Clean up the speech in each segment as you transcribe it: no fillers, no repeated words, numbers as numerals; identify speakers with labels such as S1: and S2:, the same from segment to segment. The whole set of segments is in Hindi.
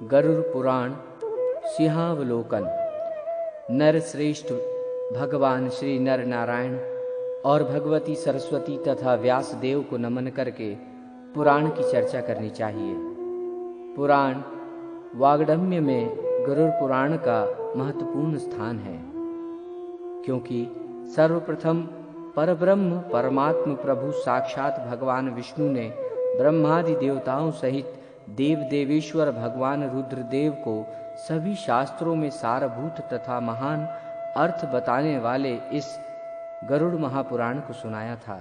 S1: गरुड़ पुराण सिंहावलोकन। नर श्रेष्ठ भगवान श्री नर नारायण और भगवती सरस्वती तथा व्यास देव को नमन करके पुराण की चर्चा करनी चाहिए। पुराण वाग्दम्य में गरुड़ पुराण का महत्वपूर्ण स्थान है, क्योंकि सर्वप्रथम परब्रह्म परमात्म प्रभु साक्षात भगवान विष्णु ने ब्रह्मादि देवताओं सहित देव देवेश्वर भगवान रुद्रदेव को सभी शास्त्रों में सारभूत तथा महान अर्थ बताने वाले इस गरुड़ महापुराण को सुनाया था।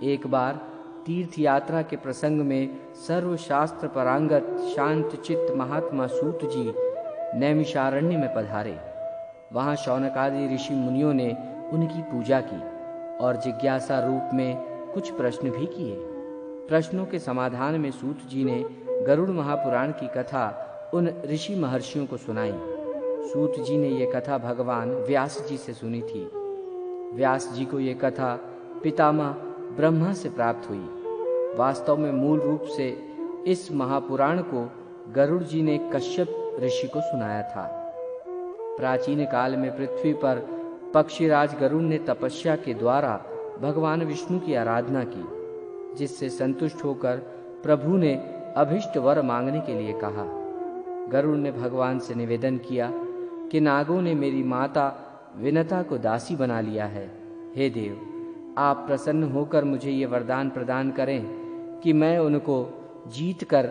S1: एक बार तीर्थ यात्रा के प्रसंग में सर्वशास्त्र परांगत शांत चित्त महात्मा सूत जी नैमिषारण्य में पधारे। वहां शौनकादि ऋषि मुनियों ने उनकी पूजा की और जिज्ञासा रूप में कुछ प्रश्न भी किए। प्रश्नों के समाधान में सूत जी ने गरुड़ महापुराण की कथा उन ऋषि महर्षियों को सुनाई। सूत जी ने ये कथा भगवान व्यास जी से सुनी थी। व्यास जी को ये कथा पितामह ब्रह्मा से प्राप्त हुई। वास्तव में मूल रूप से इस महापुराण को गरुड़ जी ने कश्यप ऋषि को सुनाया था। प्राचीन काल में पृथ्वी पर पक्षीराज गरुड़ ने तपस्या के द्वारा भगवान विष्णु की आराधना की, जिससे संतुष्ट होकर प्रभु ने अभिष्ट वर मांगने के लिए कहा। गरुड़ ने भगवान से निवेदन किया कि नागों ने मेरी माता विनता को दासी बना लिया है। हे देव, आप प्रसन्न होकर मुझे ये वरदान प्रदान करें कि मैं उनको जीत कर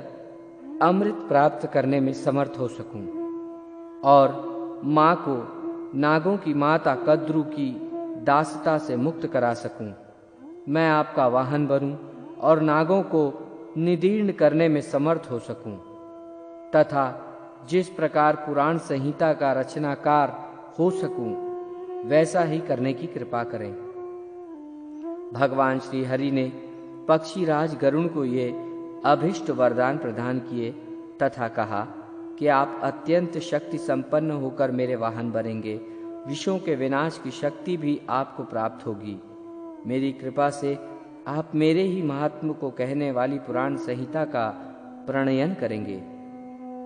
S1: अमृत प्राप्त करने में समर्थ हो सकूं और माँ को नागों की माता कद्रु की दासता से मुक्त करा सकूं। मैं आपका वाहन बनूं और नागों को निदीर्ण करने में समर्थ हो सकूं, तथा जिस प्रकार पुराण संहिता का रचनाकार हो सकूं वैसा ही करने की कृपा करें। भगवान श्री हरि ने पक्षीराज गरुड़ को ये अभिष्ट वरदान प्रदान किए तथा कहा कि आप अत्यंत शक्ति संपन्न होकर मेरे वाहन बनेंगे। विषयों के विनाश की शक्ति भी आपको प्राप्त होगी। मेरी कृपा से आप मेरे ही महात्म को कहने वाली पुराण संहिता का प्रणयन करेंगे।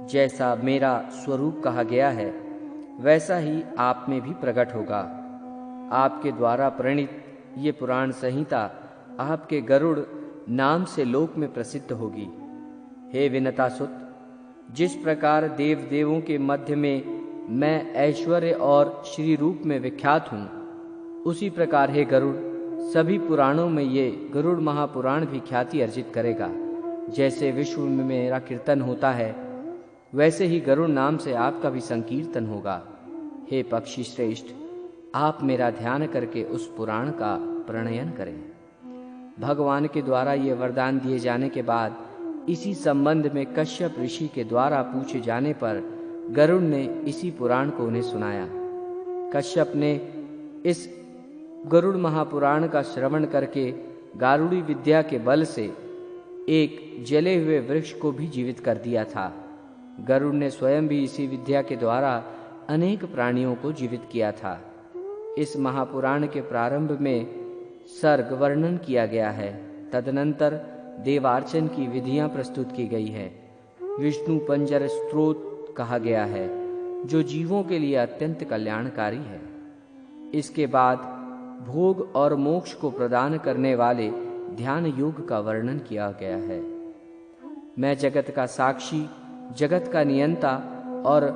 S1: जैसा मेरा स्वरूप कहा गया है वैसा ही आप में भी प्रकट होगा। आपके द्वारा प्रणीत ये पुराण संहिता आपके गरुड़ नाम से लोक में प्रसिद्ध होगी। हे विनतासुत, जिस प्रकार देव देवों के मध्य में मैं ऐश्वर्य और श्री रूप में विख्यात हूँ, उसी प्रकार हे गरुड़ सभी पुराणों में ये गरुड़ महापुराण भी ख्याति अर्जित करेगा। जैसे विश्व में मेरा कीर्तन होता है, वैसे ही गरुड़ नाम से आपका भी संकीर्तन होगा। हे पक्षी श्रेष्ठ, आप मेरा ध्यान करके उस पुराण का प्रणयन करें। भगवान के द्वारा ये वरदान दिए जाने के बाद इसी संबंध में कश्यप ऋषि के द्वारा पूछे जाने पर गरुड़ ने इसी पुराण को उन्हें सुनाया। कश्यप ने इस गरुड़ महापुराण का श्रवण करके गारुड़ी विद्या के बल से एक जले हुए वृक्ष को भी जीवित कर दिया था। गरुड़ ने स्वयं भी इसी विद्या के द्वारा अनेक प्राणियों को जीवित किया था। इस महापुराण के प्रारंभ में सर्ग वर्णन किया गया है। तदनंतर देवार्चन की विधियां प्रस्तुत की गई है। विष्णु पंजर स्त्रोत कहा गया है, जो जीवों के लिए अत्यंत कल्याणकारी है। इसके बाद भोग और मोक्ष को प्रदान करने वाले ध्यान योग का वर्णन किया गया है। मैं जगत का साक्षी, जगत का नियंता और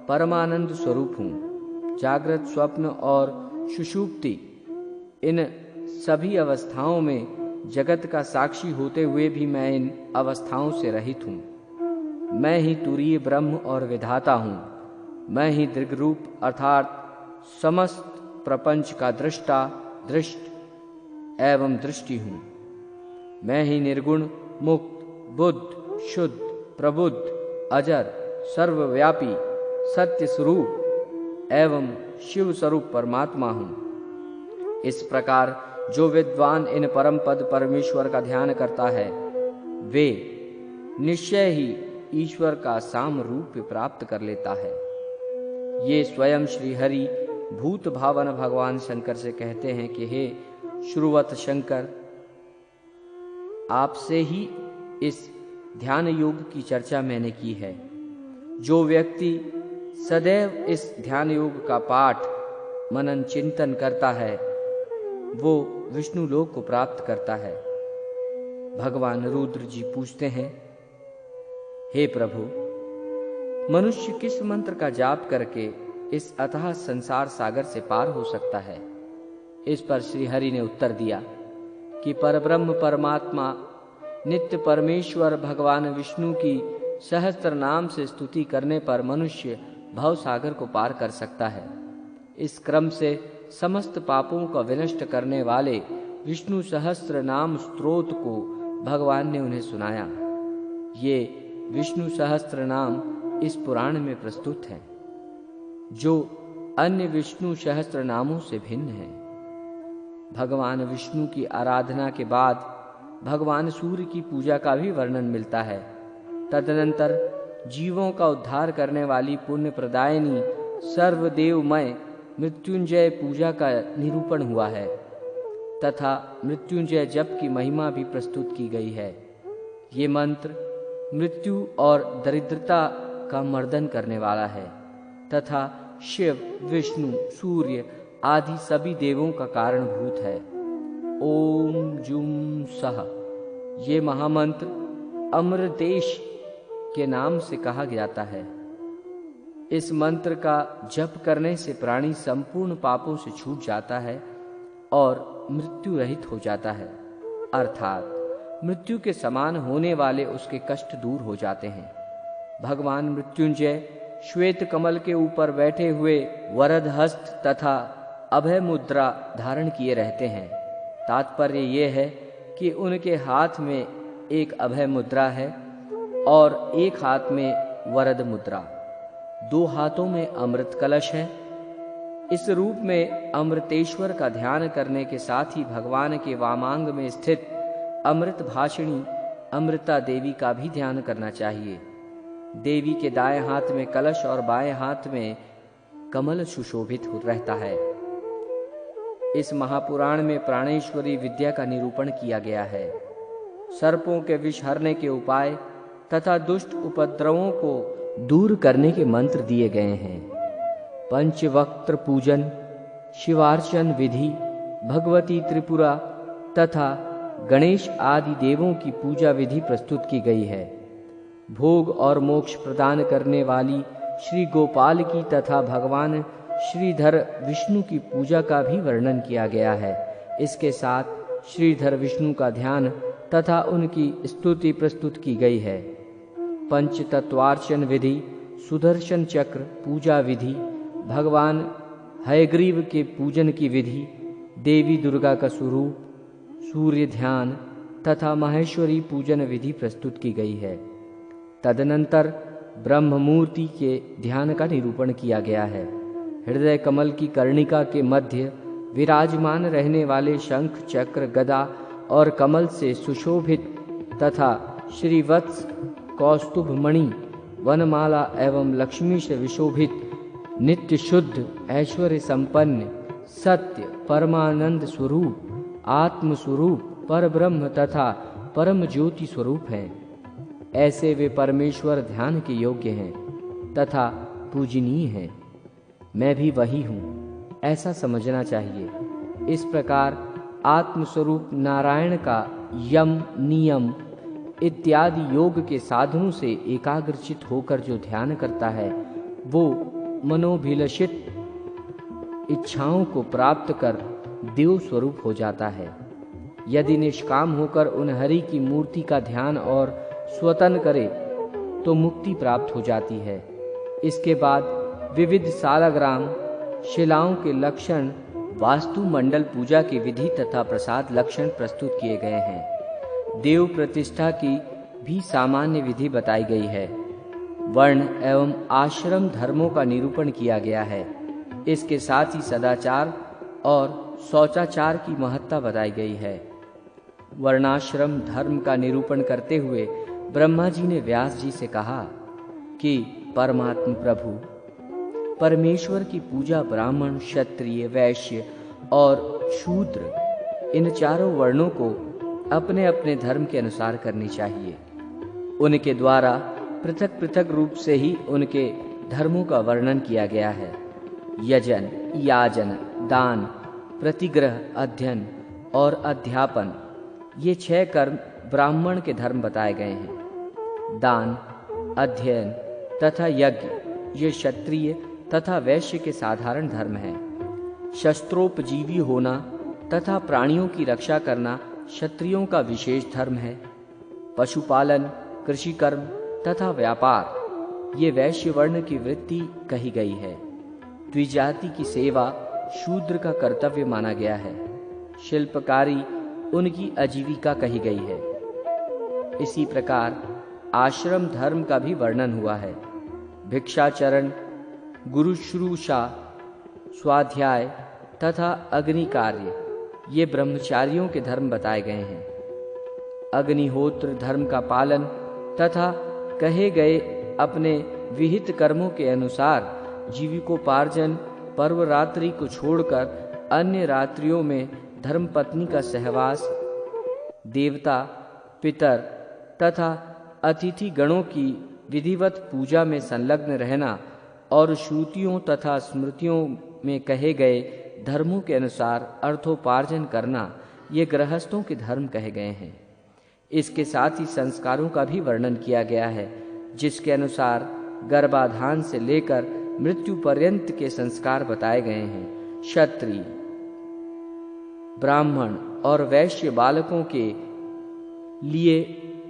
S1: परमानंद स्वरूप हूँ। जागृत, स्वप्न और सुषुप्ति, इन सभी अवस्थाओं में जगत का साक्षी होते हुए भी मैं इन अवस्थाओं से रहित हूँ। मैं ही तुरीय ब्रह्म और विधाता हूँ। मैं ही दृग्रूप अर्थात समस्त प्रपंच का दृष्टा, दृष्ट एवं दृष्टि हूँ। मैं ही निर्गुण, मुक्त, बुद्ध, शुद्ध, प्रबुद्ध, अजर, सर्वव्यापी, सत्य स्वरूप एवं शिव स्वरूप परमात्मा हूँ। इस प्रकार जो विद्वान इन परम पद परमेश्वर का ध्यान करता है, वे निश्चय ही ईश्वर का साम रूप प्राप्त कर लेता है। ये स्वयं श्री हरि भूत भावन भगवान शंकर से कहते हैं कि हे श्रुवत शंकर, आपसे ही इस ध्यान योग की चर्चा मैंने की है। जो व्यक्ति सदैव इस ध्यान योग का पाठ मनन चिंतन करता है वो विष्णु लोक को प्राप्त करता है। भगवान रुद्र जी पूछते हैं, हे प्रभु, मनुष्य किस मंत्र का जाप करके इस अथाह संसार सागर से पार हो सकता है? इस पर श्री हरि ने उत्तर दिया कि परब्रह्म परमात्मा नित्य परमेश्वर भगवान विष्णु की सहस्त्र नाम से स्तुति करने पर मनुष्य भव सागर को पार कर सकता है। इस क्रम से समस्त पापों का विनष्ट करने वाले विष्णु सहस्त्र नाम स्तोत्र को भगवान ने उन्हें सुनाया। ये विष्णु सहस्त्र नाम इस पुराण में प्रस्तुत हैं, जो अन्य विष्णु सहस्त्र नामों से भिन्न है। भगवान विष्णु की आराधना के बाद भगवान सूर्य की पूजा का भी वर्णन मिलता है। तदनंतर जीवों का उद्धार करने वाली पुण्य प्रदायिनी सर्वदेवमय मृत्युंजय पूजा का निरूपण हुआ है तथा मृत्युंजय जप की महिमा भी प्रस्तुत की गई है। ये मंत्र मृत्यु और दरिद्रता का मर्दन करने वाला है तथा शिव, विष्णु, सूर्य आदि सभी देवों का कारणभूत है। ओम जुम सह ये महामंत्र अमृतेश के नाम से कहा जाता है। इस मंत्र का जप करने से प्राणी संपूर्ण पापों से छूट जाता है और मृत्यु रहित हो जाता है, अर्थात मृत्यु के समान होने वाले उसके कष्ट दूर हो जाते हैं। भगवान मृत्युंजय श्वेत कमल के ऊपर बैठे हुए वरद हस्त तथा अभय मुद्रा धारण किए रहते हैं। तात्पर्य ये है कि उनके हाथ में एक अभय मुद्रा है और एक हाथ में वरद मुद्रा, दो हाथों में अमृत कलश है। इस रूप में अमृतेश्वर का ध्यान करने के साथ ही भगवान के वामांग में स्थित अमृत भाषिणी अमृता देवी का भी ध्यान करना चाहिए। देवी के दाएं हाथ में कलश और बाएं हाथ में कमल सुशोभित रहता है। इस महापुराण में प्राणेश्वरी विद्या का निरूपण किया गया है। सर्पों के विष हरने के उपाय तथा दुष्ट उपद्रवों को दूर करने के मंत्र दिए गए हैं। पंचवक्त्र पूजन, शिवार्चन विधि, भगवती त्रिपुरा तथा गणेश आदि देवों की पूजा विधि प्रस्तुत की गई है। भोग और मोक्ष प्रदान करने वाली श्री गोपाल की तथा भगवान श्रीधर विष्णु की पूजा का भी वर्णन किया गया है। इसके साथ श्रीधर विष्णु का ध्यान तथा उनकी स्तुति प्रस्तुत की गई है। पंचतत्वार्चन विधि, सुदर्शन चक्र पूजा विधि, भगवान हयग्रीव के पूजन की विधि, देवी दुर्गा का स्वरूप, सूर्य ध्यान तथा माहेश्वरी पूजन विधि प्रस्तुत की गई है। तदनंतर ब्रह्ममूर्ति के ध्यान का निरूपण किया गया है। हृदय कमल की कर्णिका के मध्य विराजमान रहने वाले शंख, चक्र, गदा और कमल से सुशोभित तथा श्रीवत्स, कौस्तुभ मणि, वनमाला एवं लक्ष्मी से विशोभित नित्य शुद्ध ऐश्वर्य संपन्न सत्य परमानंद स्वरूप, आत्म स्वरूप, परब्रह्म तथा परम ज्योति स्वरूप हैं। ऐसे वे परमेश्वर ध्यान के योग्य हैं तथा पूजनीय हैं। मैं भी वही हूँ, ऐसा समझना चाहिए। इस प्रकार आत्मस्वरूप नारायण का यम, नियम इत्यादि योग के साधनों से एकाग्रचित होकर जो ध्यान करता है वो मनोभिलषित इच्छाओं को प्राप्त कर देव स्वरूप हो जाता है। यदि निष्काम होकर उन हरि की मूर्ति का ध्यान और स्वतन करे तो मुक्ति प्राप्त हो जाती है। इसके बाद विविध सालग्राम शिलाओं के लक्षण, वास्तु मंडल पूजा की विधि तथा प्रसाद लक्षण प्रस्तुत किए गए हैं। देव प्रतिष्ठा की भी सामान्य विधि बताई गई है। वर्ण एवं आश्रम धर्मों का निरूपण किया गया है। इसके साथ ही सदाचार और शौचाचार की महत्ता बताई गई है। वर्णाश्रम धर्म का निरूपण करते हुए ब्रह्मा जी ने व्यास जी से कहा कि परमात्म प्रभु परमेश्वर की पूजा ब्राह्मण, क्षत्रिय, वैश्य और शूद्र इन चारों वर्णों को अपने अपने धर्म के अनुसार करनी चाहिए। उनके द्वारा पृथक पृथक रूप से ही उनके धर्मों का वर्णन किया गया है। यजन, याजन, दान, प्रतिग्रह, अध्ययन और अध्यापन, ये 6 कर्म ब्राह्मण के धर्म बताए गए हैं। दान, अध्ययन तथा यज्ञ ये क्षत्रिय तथा वैश्य के साधारण धर्म हैं। शस्त्रोपजीवी होना तथा प्राणियों की रक्षा करना क्षत्रियों का विशेष धर्म है। पशुपालन, कृषि कर्म तथा व्यापार ये वैश्य वर्ण की वृत्ति कही गई है। द्विजाति की सेवा शूद्र का कर्तव्य माना गया है। शिल्पकारी उनकी आजीविका कही गई है। इसी प्रकार आश्रम धर्म का भी वर्णन हुआ है। भिक्षाचरण, गुरुश्रूषा, स्वाध्याय तथा अग्नि कार्य ये ब्रह्मचारियों के धर्म बताए गए हैं। अग्निहोत्र धर्म का पालन तथा कहे गए अपने विहित कर्मों के अनुसार जीविकोपार्जन पर्व रात्रि को छोड़कर अन्य रात्रियों में धर्मपत्नी का सहवास, देवता, पितर तथा अतिथि गणों की विधिवत पूजा में संलग्न रहना और श्रुतियों तथा स्मृतियों में कहे गए धर्मों के अनुसार अर्थोपार्जन करना ये गृहस्थों के धर्म कहे गए हैं। इसके साथ ही संस्कारों का भी वर्णन किया गया है, जिसके अनुसार गर्भाधान से लेकर मृत्यु पर्यंत के संस्कार बताए गए हैं। क्षत्रिय, ब्राह्मण और वैश्य बालकों के लिए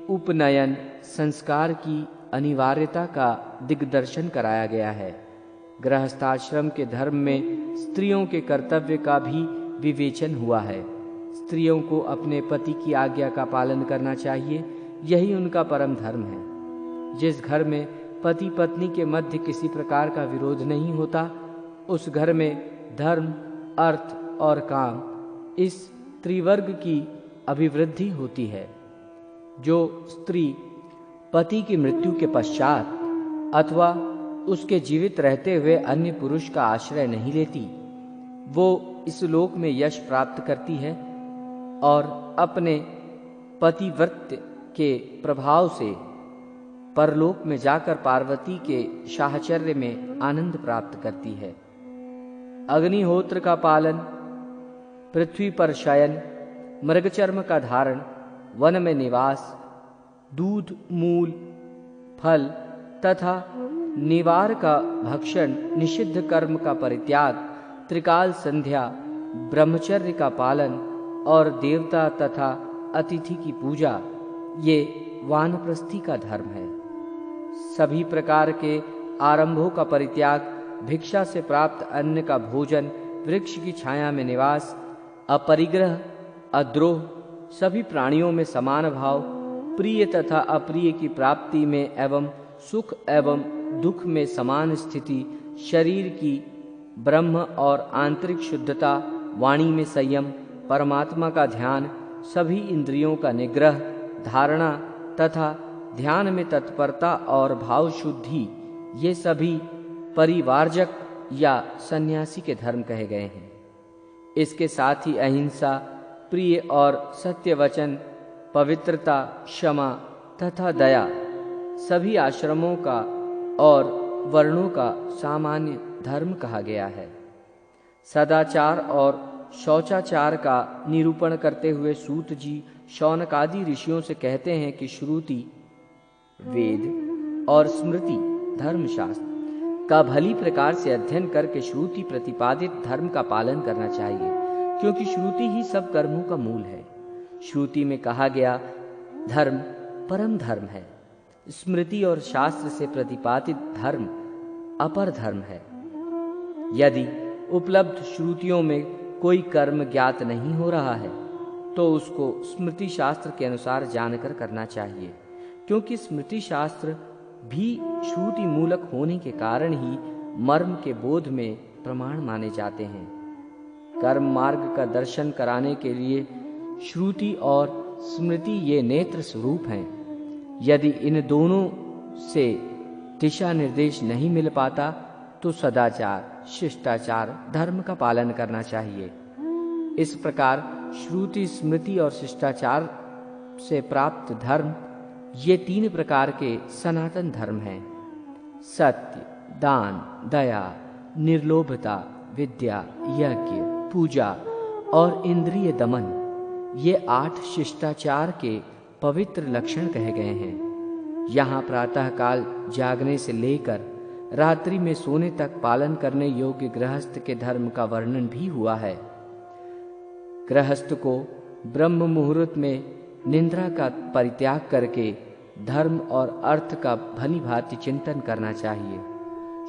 S1: उपनयन संस्कार की अनिवार्यता का दिग्दर्शन कराया गया है। गृहस्थाश्रम के धर्म में स्त्रियों के कर्तव्य का भी विवेचन हुआ है। स्त्रियों को अपने पति की आज्ञा का पालन करना चाहिए, यही उनका परम धर्म है। जिस घर में पति पत्नी के मध्य किसी प्रकार का विरोध नहीं होता, उस घर में धर्म, अर्थ और काम इस त्रिवर्ग की अभिवृद्धि होती है। जो स्त्री पति की मृत्यु के पश्चात अथवा उसके जीवित रहते हुए अन्य पुरुष का आश्रय नहीं लेती, वो इस लोक में यश प्राप्त करती है और अपने पतिव्रत के प्रभाव से परलोक में जाकर पार्वती के साहचर्य में आनंद प्राप्त करती है। अग्निहोत्र का पालन, पृथ्वी पर शयन, मृगचर्म का धारण, वन में निवास, दूध, मूल, फल तथा निवार का भक्षण, निषिद्ध कर्म का परित्याग, त्रिकाल संध्या, ब्रह्मचर्य का पालन और देवता तथा अतिथि की पूजा, ये वानप्रस्थी का धर्म है। सभी प्रकार के आरंभों का परित्याग, भिक्षा से प्राप्त अन्न का भोजन, वृक्ष की छाया में निवास, अपरिग्रह, अद्रोह, सभी प्राणियों में समान भाव, प्रिय तथा अप्रिय की प्राप्ति में एवं सुख एवं दुख में समान स्थिति, शरीर की ब्रह्म और आंतरिक शुद्धता, वाणी में संयम, परमात्मा का ध्यान, सभी इंद्रियों का निग्रह, धारणा तथा ध्यान में तत्परता और भाव शुद्धि, ये सभी परिवारजक या सन्यासी के धर्म कहे गए हैं। इसके साथ ही अहिंसा, प्रिय और सत्य वचन, पवित्रता, क्षमा तथा दया सभी आश्रमों का और वर्णों का सामान्य धर्म कहा गया है। सदाचार और शौचाचार का निरूपण करते हुए सूत जी शौनक आदि ऋषियों से कहते हैं कि श्रुति, वेद और स्मृति धर्मशास्त्र का भली प्रकार से अध्ययन करके श्रुति प्रतिपादित धर्म का पालन करना चाहिए, क्योंकि श्रुति ही सब कर्मों का मूल है। श्रुति में कहा गया धर्म परम धर्म है। स्मृति और शास्त्र से प्रतिपादित धर्म अपर धर्म है। यदि उपलब्ध श्रुतियों में कोई कर्म ज्ञात नहीं हो रहा है तो उसको स्मृति शास्त्र के अनुसार जानकर करना चाहिए, क्योंकि स्मृति शास्त्र भी श्रुति मूलक होने के कारण ही मर्म के बोध में प्रमाण माने जाते हैं। कर्म मार्ग का दर्शन कराने के लिए श्रुति और स्मृति ये नेत्र स्वरूप हैं। यदि इन दोनों से दिशा निर्देश नहीं मिल पाता तो सदाचार, शिष्टाचार, धर्म का पालन करना चाहिए। इस प्रकार श्रुति, स्मृति और शिष्टाचार से प्राप्त धर्म ये 3 प्रकार के सनातन धर्म हैं: सत्य, दान, दया, निर्लोभता, विद्या, यज्ञ, पूजा और इंद्रिय दमन। ये 8 शिष्टाचार के पवित्र लक्षण कहे गए हैं। यहाँ प्रातःकाल जागने से लेकर रात्रि में सोने तक पालन करने योग्य गृहस्थ के धर्म का वर्णन भी हुआ है। गृहस्थ को ब्रह्म मुहूर्त में निद्रा का परित्याग करके धर्म और अर्थ का भली भांति चिंतन करना चाहिए।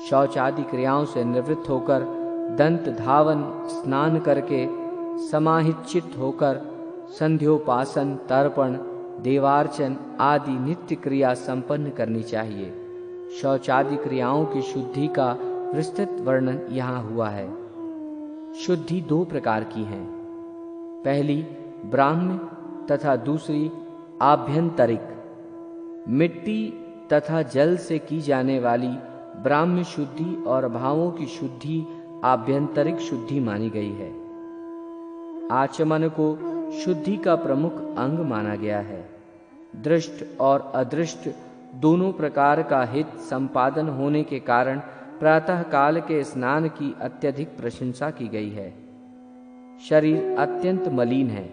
S1: शौच आदि क्रियाओं से निवृत्त होकर दंत धावन, स्नान करके समाहित चित्त होकर संध्योपासन, तर्पण, देवार्चन आदि नित्य क्रिया संपन्न करनी चाहिए। शौचादि क्रियाओं की शुद्धि का विस्तृत वर्णन यहाँ हुआ है। शुद्धि 2 प्रकार की है, पहली ब्राह्म तथा दूसरी आभ्यंतरिक। मिट्टी तथा जल से की जाने वाली ब्राह्म शुद्धि और भावों की शुद्धि आभ्यंतरिक शुद्धि मानी गई है। आचमन को शुद्धि का प्रमुख अंग माना गया है। दृष्ट और अदृष्ट दोनों प्रकार का हित संपादन होने के कारण प्रातः काल के स्नान की अत्यधिक प्रशंसा की गई है। शरीर अत्यंत मलिन है,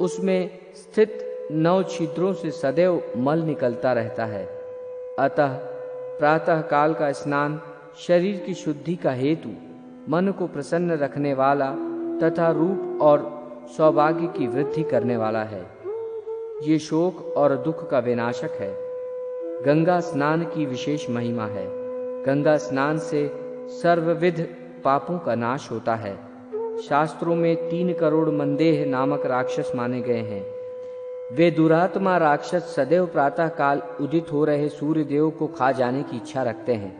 S1: उसमें स्थित 9 छिद्रों से सदैव मल निकलता रहता है। अतः प्रातः काल का स्नान शरीर की शुद्धि का हेतु, मन को प्रसन्न रखने वाला तथा रूप और सौभाग्य की वृद्धि करने वाला है। ये शोक और दुख का विनाशक है। गंगा स्नान की विशेष महिमा है। गंगा स्नान से सर्वविध पापों का नाश होता है। शास्त्रों में 3 करोड़ मंदेह नामक राक्षस माने गए हैं। वे दुरात्मा राक्षस सदैव प्रातः काल उदित हो रहे सूर्य देव को खा जाने की इच्छा रखते हैं।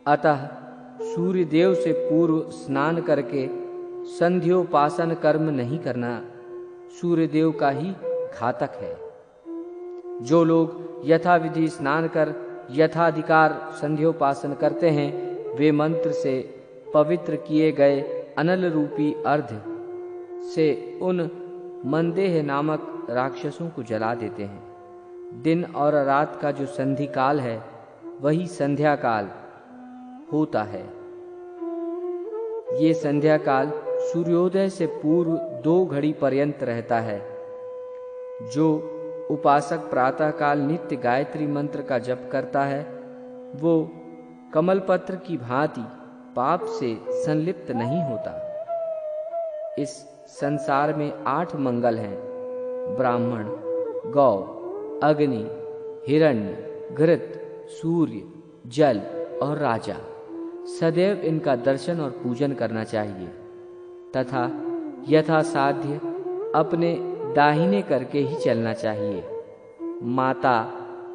S1: अतः सूर्य देव से पूर्व स्नान करके संध्योपासन कर्म नहीं करना सूर्य देव का ही घातक है। जो लोग यथाविधि स्नान कर यथाधिकार संध्योपासन करते हैं, वे मंत्र से पवित्र किए गए अनल रूपी अर्ध से उन मंदेह नामक राक्षसों को जला देते हैं। दिन और रात का जो संधि काल है, वही संध्या काल होता है। ये संध्या काल सूर्योदय से पूर्व 2 घड़ी पर्यंत रहता है। जो उपासक प्रातः काल नित्य गायत्री मंत्र का जप करता है, वो कमलपत्र की भांति पाप से संलिप्त नहीं होता। इस संसार में 8 मंगल हैं: ब्राह्मण, गौ, अग्नि, हिरण्य, घृत, सूर्य, जल और राजा। सदैव इनका दर्शन और पूजन करना चाहिए तथा यथासाध्य अपने दाहिने करके ही चलना चाहिए। माता,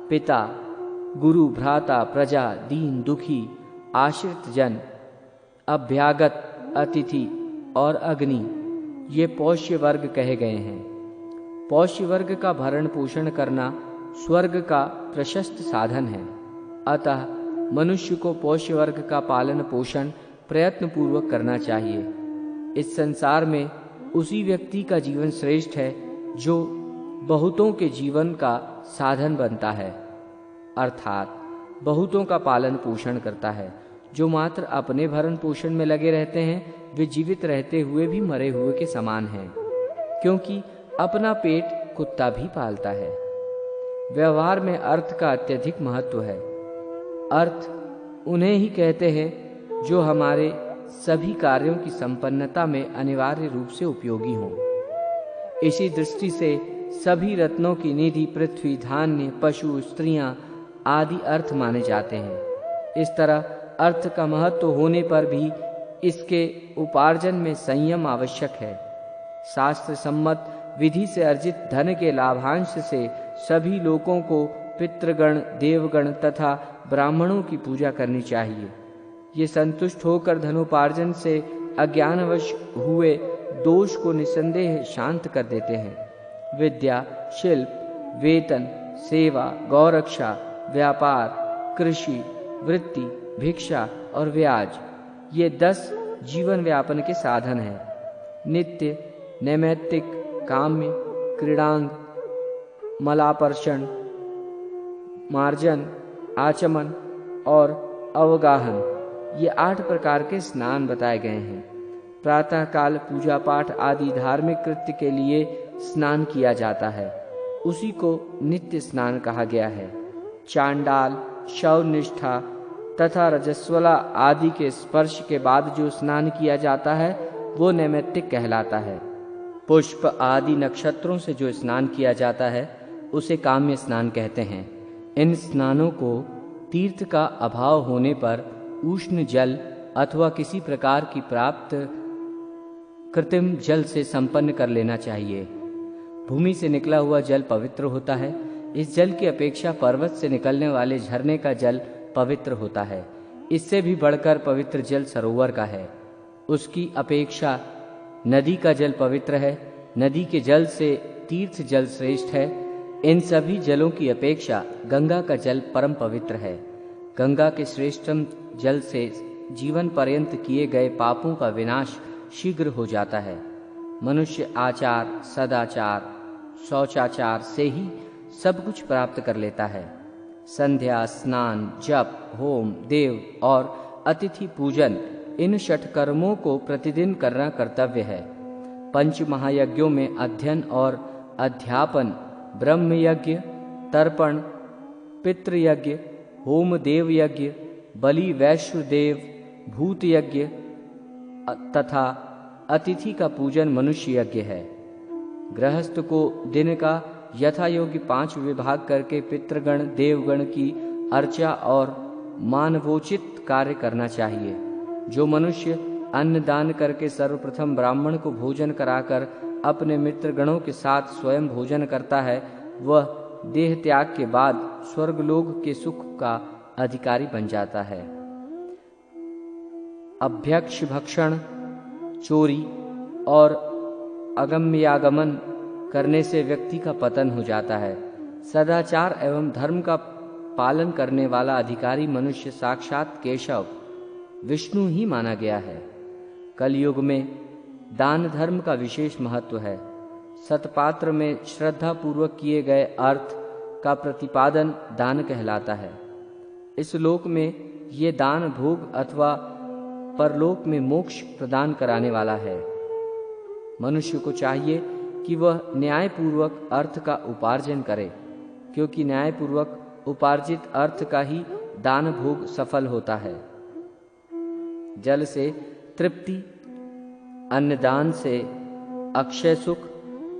S1: पिता, गुरु, भ्राता, प्रजा, दीन, दुखी, आश्रित जन, अभ्यागत, अतिथि और अग्नि, ये पौष्य वर्ग कहे गए हैं। पौष्य वर्ग का भरण पोषण करना स्वर्ग का प्रशस्त साधन है। अतः मनुष्य को पौष्य वर्ग का पालन पोषण प्रयत्न पूर्वक करना चाहिए। इस संसार में उसी व्यक्ति का जीवन श्रेष्ठ है जो बहुतों के जीवन का साधन बनता है, अर्थात बहुतों का पालन पोषण करता है। जो मात्र अपने भरण पोषण में लगे रहते हैं, वे जीवित रहते हुए भी मरे हुए के समान हैं, क्योंकि अपना पेट कुत्ता भी पालता है। व्यवहार में अर्थ का अत्यधिक महत्व है। अर्थ उन्हें ही कहते हैं जो हमारे सभी कार्यों की संपन्नता में अनिवार्य रूप से उपयोगी हों। इसी दृष्टि से सभी रत्नों की निधि पृथ्वी, धान्य, पशु, स्त्रियां आदि अर्थ माने जाते हैं। इस तरह अर्थ का महत्व होने पर भी इसके उपार्जन में संयम आवश्यक है। शास्त्र सम्मत विधि से अर्जित धन के लाभांश से सभी लोगों को पितृगण, देवगण तथा ब्राह्मणों की पूजा करनी चाहिए। ये संतुष्ट होकर धनोपार्जन से अज्ञानवश हुए दोष को निसंदेह शांत कर देते हैं। विद्या, शिल्प, वेतन, सेवा, गौरक्षा, व्यापार, कृषि, वृत्ति, भिक्षा और व्याज, ये 10 जीवन व्यापन के साधन हैं। नित्य, नैमित्तिक, काम्य, क्रीड़ांग, मलापर्षण, मार्जन, आचमन और अवगाहन, ये 8 प्रकार के स्नान बताए गए हैं। प्रातःकाल पूजा पाठ आदि धार्मिक कृत्य के लिए स्नान किया जाता है, उसी को नित्य स्नान कहा गया है। चांडाल, शव निष्ठा तथा रजस्वला आदि के स्पर्श के बाद जो स्नान किया जाता है वो नैमित्तिक कहलाता है। पुष्प आदि नक्षत्रों से जो स्नान किया जाता है उसे काम्य स्नान कहते हैं। इन स्नानों को तीर्थ का अभाव होने पर उष्ण जल अथवा किसी प्रकार की प्राप्त कृत्रिम जल से संपन्न कर लेना चाहिए। भूमि से निकला हुआ जल पवित्र होता है। इस जल की अपेक्षा पर्वत से निकलने वाले झरने का जल पवित्र होता है। इससे भी बढ़कर पवित्र जल सरोवर का है। उसकी अपेक्षा नदी का जल पवित्र है। नदी के जल से तीर्थ जल श्रेष्ठ है। इन सभी जलों की अपेक्षा गंगा का जल परम पवित्र है। गंगा के श्रेष्ठतम जल से जीवन पर्यंत किए गए पापों का विनाश शीघ्र हो जाता है। मनुष्य आचार, सदाचार, शौचाचार से ही सब कुछ प्राप्त कर लेता है। संध्या, स्नान, जप, होम, देव और अतिथि पूजन, इन षटकर्मों को प्रतिदिन करना कर्तव्य है। पंच महायज्ञों में अध्ययन और अध्यापन, ब्रह्म यज्ञ, तर्पण, पितृयज्ञ, होम देव यज्ञ, बलि वैश्व देव, भूत यज्ञ तथा अतिथि का पूजन मनुष्य यज्ञ है। गृहस्थ को दिन का यथा योग्य 5 विभाग करके पितृगण, देवगण की अर्चा और मानवोचित कार्य करना चाहिए। जो मनुष्य अन्न दान करके सर्वप्रथम ब्राह्मण को भोजन कराकर अपने मित्रगणों के साथ स्वयं भोजन करता है, वह देह त्याग के बाद स्वर्गलोक के सुख का अधिकारी बन जाता है। अभ्यक्ष भक्षण, चोरी और अगम्यागमन करने से व्यक्ति का पतन हो जाता है। सदाचार एवं धर्म का पालन करने वाला अधिकारी मनुष्य साक्षात केशव विष्णु ही माना गया है। कलयुग में दान धर्म का विशेष महत्व है। सतपात्र में श्रद्धा पूर्वक किए गए अर्थ का प्रतिपादन दान कहलाता है। इस लोक में ये दान भोग अथवा परलोक में मोक्ष प्रदान कराने वाला है। मनुष्य को चाहिए कि वह न्यायपूर्वक अर्थ का उपार्जन करे, क्योंकि न्यायपूर्वक उपार्जित अर्थ का ही दान भोग सफल होता है। जल से तृप्ति, अन्नदान से अक्षय सुख,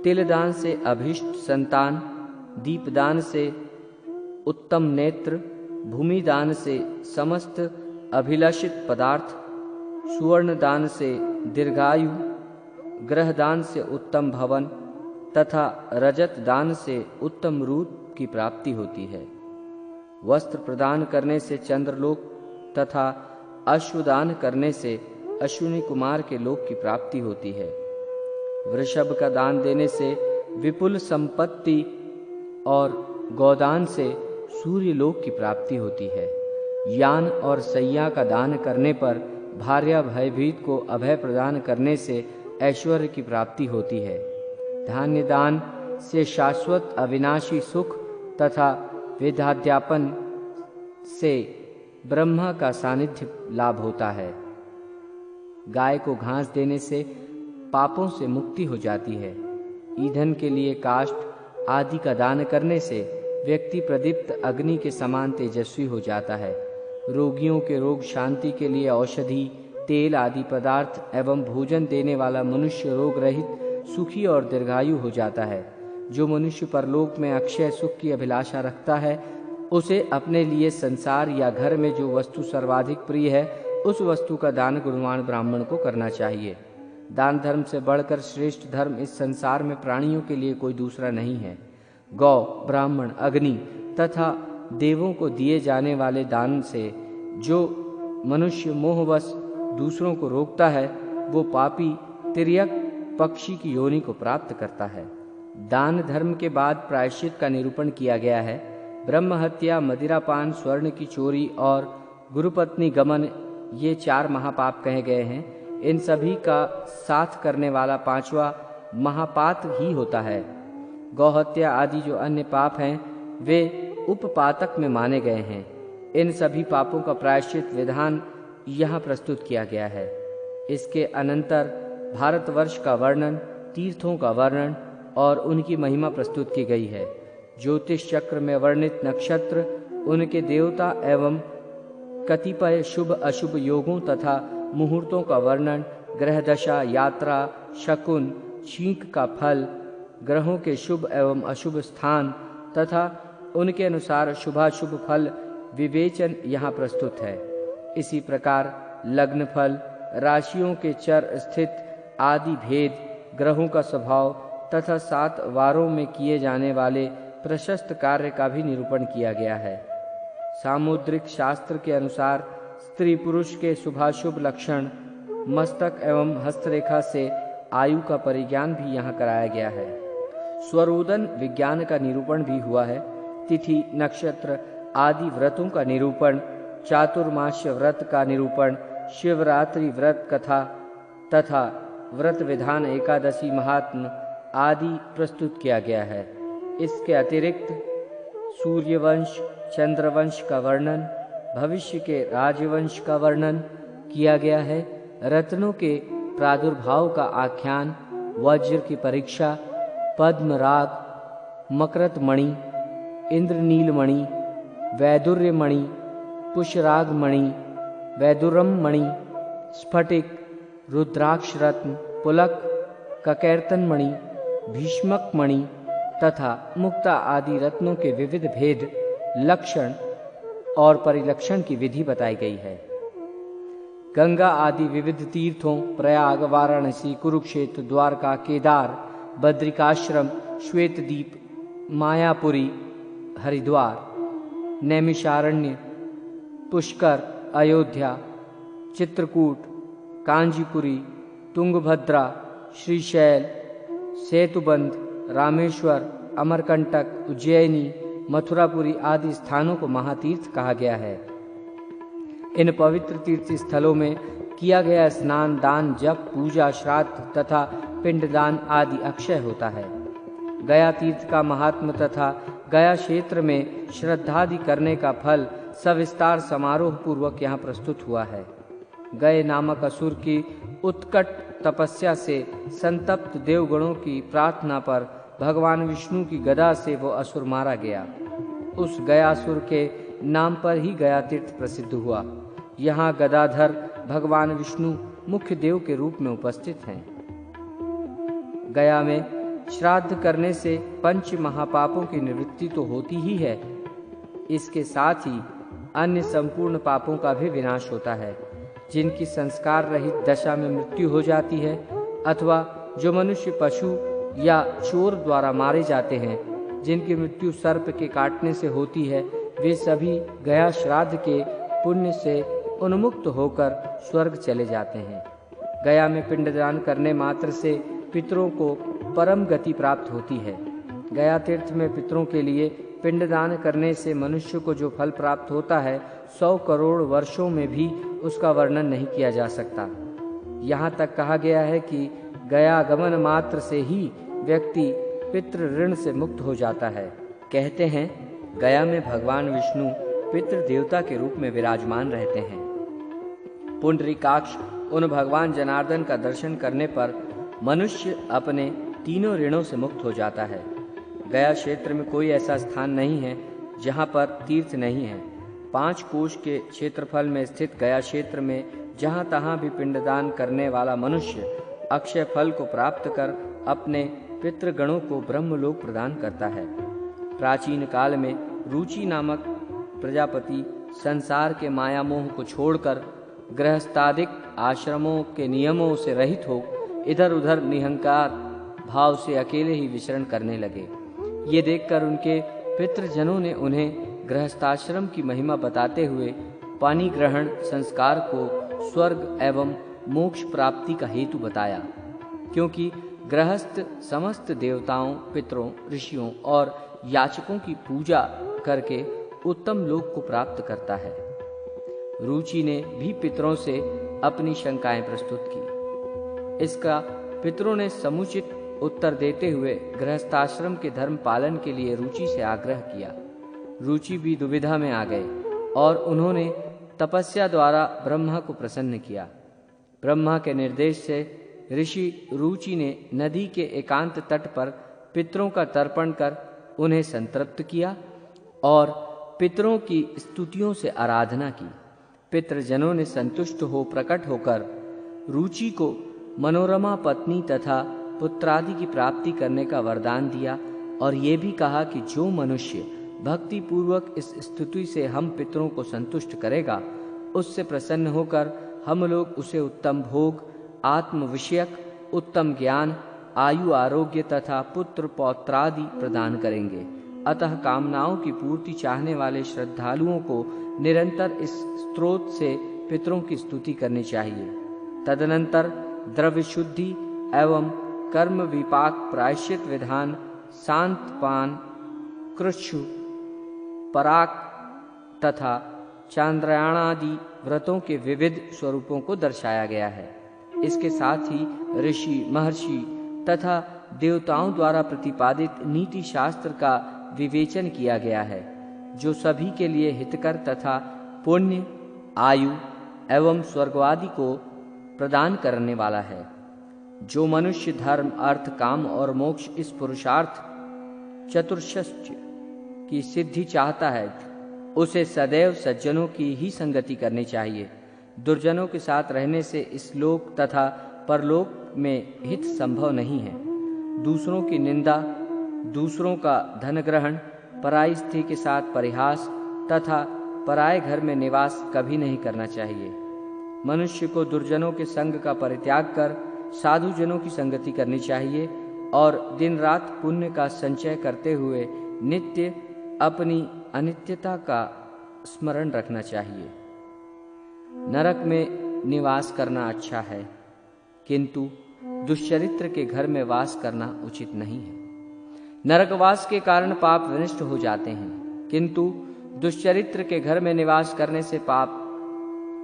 S1: तिलदान से अभीष्ट संतान, दीपदान से उत्तम नेत्र, भूमिदान से समस्त अभिलषित पदार्थ, सुवर्ण दान से दीर्घायु, ग्रहदान से उत्तम भवन तथा रजत दान से उत्तम रूप की प्राप्ति होती है। वस्त्र प्रदान करने से चंद्रलोक तथा अश्वदान करने से अश्विनी कुमार के लोक की प्राप्ति होती है। वृषभ का दान देने से विपुल संपत्ति और गोदान से सूर्य लोक की प्राप्ति होती है। यान और सैया का दान करने पर भार्या भयभीत को अभय प्रदान करने से ऐश्वर्य की प्राप्ति होती है। धान्य दान से शाश्वत अविनाशी सुख तथा वेदाध्यापन से ब्रह्मा का सानिध्य लाभ होता है। गाय को घास देने से पापों से मुक्ति हो जाती है। ईंधन के लिए काष्ठ आदि का दान करने से व्यक्ति प्रदीप्त अग्नि के समान तेजस्वी हो जाता है। रोगियों के रोग शांति के लिए औषधि, तेल आदि पदार्थ एवं भोजन देने वाला मनुष्य रोग रहित, सुखी और दीर्घायु हो जाता है। जो मनुष्य परलोक में अक्षय सुख की अभिलाषा रखता है, उसे अपने लिए संसार या घर में जो वस्तु सर्वाधिक प्रिय है, उस वस्तु का दान गुणवान ब्राह्मण को करना चाहिए। दान धर्म से बढ़कर श्रेष्ठ धर्म इस संसार में प्राणियों के लिए कोई दूसरा नहीं है। गौ, ब्राह्मण, अग्नि तथा देवों को दिए जाने वाले दान से जो मनुष्य मोहवश दूसरों को रोकता है, वो पापी तिर्यक पक्षी की योनि को प्राप्त करता है। दान धर्म के बाद प्रायश्चित का निरूपण किया गया है। ब्रह्म हत्या, मदिरापान, स्वर्ण की चोरी और गुरुपत्नी गमन, ये 4 महापाप कहे गए हैं। इन सभी का साथ करने वाला 5वां महापात ही होता है। गौहत्या आदि जो अन्य पाप हैं, वे उपपातक में माने गए हैं। इन सभी पापों का प्रायश्चित विधान यहाँ प्रस्तुत किया गया है। इसके अनंतर भारतवर्ष का वर्णन, तीर्थों का वर्णन और उनकी महिमा प्रस्तुत की गई है। ज्योतिष चक्र में वर्णित नक्षत्र, उनके देवता एवं कतिपय शुभ अशुभ योगों तथा मुहूर्तों का वर्णन, ग्रह दशा, यात्रा, शकुन, छींक का फल, ग्रहों के शुभ एवं अशुभ स्थान तथा उनके अनुसार शुभाशुभ फल विवेचन यहाँ प्रस्तुत है। इसी प्रकार लग्न फल, राशियों के चर स्थित आदि भेद, ग्रहों का स्वभाव तथा 7 वारों में किए जाने वाले प्रशस्त कार्य का भी निरूपण किया गया है। सामुद्रिक शास्त्र के अनुसार स्त्री पुरुष के शुभाशुभ लक्षण, मस्तक एवं हस्तरेखा से आयु का परिज्ञान भी यहाँ कराया गया है। स्वरोदन विज्ञान का निरूपण भी हुआ है। तिथि, नक्षत्र आदि व्रतों का निरूपण, चातुर्मास्य व्रत का निरूपण, शिवरात्रि व्रत कथा तथा व्रत विधान, एकादशी महात्म आदि प्रस्तुत किया गया है। इसके अतिरिक्त सूर्यवंश, चंद्रवंश का वर्णन, भविष्य के राजवंश का वर्णन किया गया है। रत्नों के प्रादुर्भाव का आख्यान, वज्र की परीक्षा, पद्मराग, मकरत मणि, इंद्रनील मणि, वैदुर्य मणि, पुष्यराग मणि, वैदुरम मणि, स्फटिक, रुद्राक्ष रत्न, पुलक, ककैर्तन मणि, भीष्मक मणि तथा मुक्ता आदि रत्नों के विविध भेद, लक्षण और परिलक्षण की विधि बताई गई है। गंगा आदि विविध तीर्थों, प्रयाग, वाराणसी, कुरुक्षेत्र, द्वारका, केदार, बद्रिकाश्रम, श्वेतदीप, मायापुरी, हरिद्वार, नैमिषारण्य, पुष्कर, अयोध्या, चित्रकूट, कांजीपुरी, तुंगभद्रा, श्रीशैल, सेतुबंध, रामेश्वर, अमरकंटक, उज्जैनी, मथुरापुरी आदि स्थानों को महातीर्थ कहा गया है। इन पवित्र तीर्थ स्थलों में किया गया स्नान, दान, जप, पूजा, श्राद्ध तथा पिंडदान आदि अक्षय होता है। गया तीर्थ का महात्म तथा गया क्षेत्र में श्रद्धादि करने का फल सविस्तार समारोह पूर्वक यहाँ प्रस्तुत हुआ है। गए नामक असुर की उत्कट तपस्या से संतप्त देवगणों की प्रार्थना पर भगवान विष्णु की गदा से वो असुर मारा गया। उस गयासुर के नाम पर ही गया तीर्थ प्रसिद्ध हुआ। यहाँ गदाधर भगवान विष्णु मुख्य देव के रूप में उपस्थित हैं। गया में श्राद्ध करने से पंच महापापों की निवृत्ति तो होती ही है, इसके साथ ही अन्य संपूर्ण पापों का भी विनाश होता है। जिनकी संस्कार रहित दशा में मृत्यु हो जाती है अथवा जो मनुष्य, पशु या चोर द्वारा मारे जाते हैं, जिनकी मृत्यु सर्प के काटने से होती है, वे सभी गया श्राद्ध के पुण्य से उन्मुक्त होकर स्वर्ग चले जाते हैं। गया में पिंडदान करने मात्र से पितरों को परम गति प्राप्त होती है। गया तीर्थ में पितरों के लिए पिंडदान करने से मनुष्य को जो फल प्राप्त होता है, 100 करोड़ वर्षों में भी उसका वर्णन नहीं किया जा सकता। यहाँ तक कहा गया है कि गया गमन मात्र से ही व्यक्ति पितृ ऋण से मुक्त हो जाता है। कहते हैं गया में भगवान विष्णु पितृ देवता के रूप में विराजमान रहते हैं। पुंडरीकाक्ष उन भगवान जनार्दन का दर्शन करने पर मनुष्य अपने तीनों ऋणों से मुक्त हो जाता है। गया क्षेत्र में कोई ऐसा स्थान नहीं है जहाँ पर तीर्थ नहीं है। 5 कोश के क्षेत्रफल में स्थित गया क्षेत्र में जहाँ तहाँ भी पिंडदान करने वाला मनुष्य अक्षय फल को प्राप्त कर अपने पितृगणों को ब्रह्मलोक प्रदान करता है। प्राचीन काल में रुचि नामक प्रजापति संसार के माया मोह को छोड़कर गृहस्थादिक आश्रमों के नियमों से रहित हो इधर उधर निहंकार भाव से अकेले ही विचरण करने लगे। ये देखकर उनके पितृजनों ने उन्हें गृहस्थाश्रम की महिमा बताते हुए पानी ग्रहण संस्कार को स्वर्ग एवं मोक्ष प्राप्ति का हेतु बताया, क्योंकि गृहस्थ समस्त देवताओं, पितरों, ऋषियों और याचकों की पूजा करके उत्तम लोक को प्राप्त करता है। रुचि ने भी पितरों से अपनी शंकाएं प्रस्तुत की। इसका पितरों ने समुचित उत्तर देते हुए गृहस्थाश्रम के धर्म पालन के लिए रुचि से आग्रह किया। रुचि भी दुविधा में आ गए और उन्होंने तपस्या द्वारा ब्रह्मा को प्रसन्न किया। ब्रह्मा के निर्देश से ऋषि रुचि ने नदी के एकांत तट पर पितरों का तर्पण कर उन्हें संतृप्त किया और पितरों की स्तुतियों से आराधना की। पितृजनों ने संतुष्ट हो प्रकट होकर रुचि को मनोरमा पत्नी तथा पुत्रादि की प्राप्ति करने का वरदान दिया और ये भी कहा कि जो मनुष्य भक्ति पूर्वक इस स्तुति से हम पितरों को संतुष्ट करेगा, उससे प्रसन्न होकर हम लोग उसे उत्तम भोग, आत्म विषयक उत्तम ज्ञान, आयु आरोग्य तथा पुत्र पौत्रादि प्रदान करेंगे। अतः कामनाओं की पूर्ति चाहने वाले श्रद्धालुओं को निरंतर इस स्रोत से पितरों की स्तुति करनी चाहिए। तदनंतर द्रव्य शुद्धि एवं कर्म विपाक प्रायश्चित विधान, शांत पान, कृच्छु, पराक तथा चांद्रायणादि व्रतों के विविध स्वरूपों को दर्शाया गया है। इसके साथ ही ऋषि, महर्षि तथा देवताओं द्वारा प्रतिपादित नीति शास्त्र का विवेचन किया गया है, जो सभी के लिए हितकर तथा पुण्य, आयु एवं स्वर्गवादि को प्रदान करने वाला है। जो मनुष्य धर्म, अर्थ, काम और मोक्ष इस पुरुषार्थ चतुष्षष्य की सिद्धि चाहता है, उसे सदैव सज्जनों की ही संगति करनी चाहिए। दुर्जनों के साथ रहने से इस लोक तथा परलोक में हित संभव नहीं है। दूसरों की निंदा, दूसरों का धन ग्रहण, पराई स्त्री के साथ परिहास तथा पराये घर में निवास कभी नहीं करना चाहिए। मनुष्य को दुर्जनों के संग का परित्याग कर साधुजनों की संगति करनी चाहिए और दिन रात पुण्य का संचय करते हुए नित्य अपनी अनित्यता का स्मरण रखना चाहिए। नरक में निवास करना अच्छा है, किंतु दुष्चरित्र के घर में वास करना उचित नहीं है। नरकवास के कारण पाप विनष्ट हो जाते हैं, किंतु दुष्चरित्र के घर में निवास करने से पाप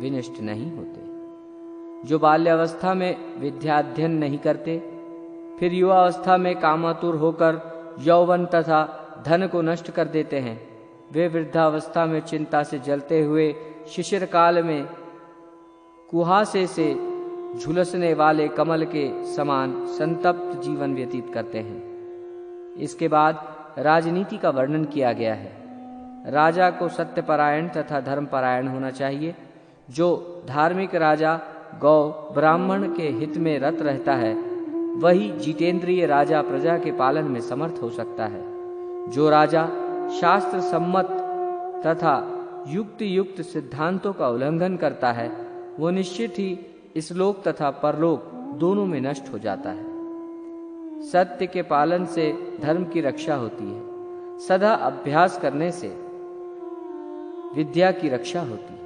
S1: विनष्ट नहीं होते। जो बाल्यावस्था में विद्याध्ययन नहीं करते, फिर युवावस्था में कामातुर होकर यौवन तथा धन को नष्ट कर देते हैं, वे वृद्धावस्था में चिंता से जलते हुए शिशिर काल में कुहासे से झुलसने वाले कमल के समान संतप्त जीवन व्यतीत करते हैं। इसके बाद राजनीति का वर्णन किया गया है। राजा को सत्यपरायण तथा धर्मपरायण होना चाहिए। जो धार्मिक राजा गौ ब्राह्मण के हित में रत रहता है, वही जितेंद्रिय राजा प्रजा के पालन में समर्थ हो सकता है। जो राजा शास्त्र सम्मत तथा युक्त सिद्धांतों का उल्लंघन करता है, वो निश्चित ही इस लोक तथा परलोक दोनों में नष्ट हो जाता है। सत्य के पालन से धर्म की रक्षा होती है। सदा अभ्यास करने से विद्या की रक्षा होती है।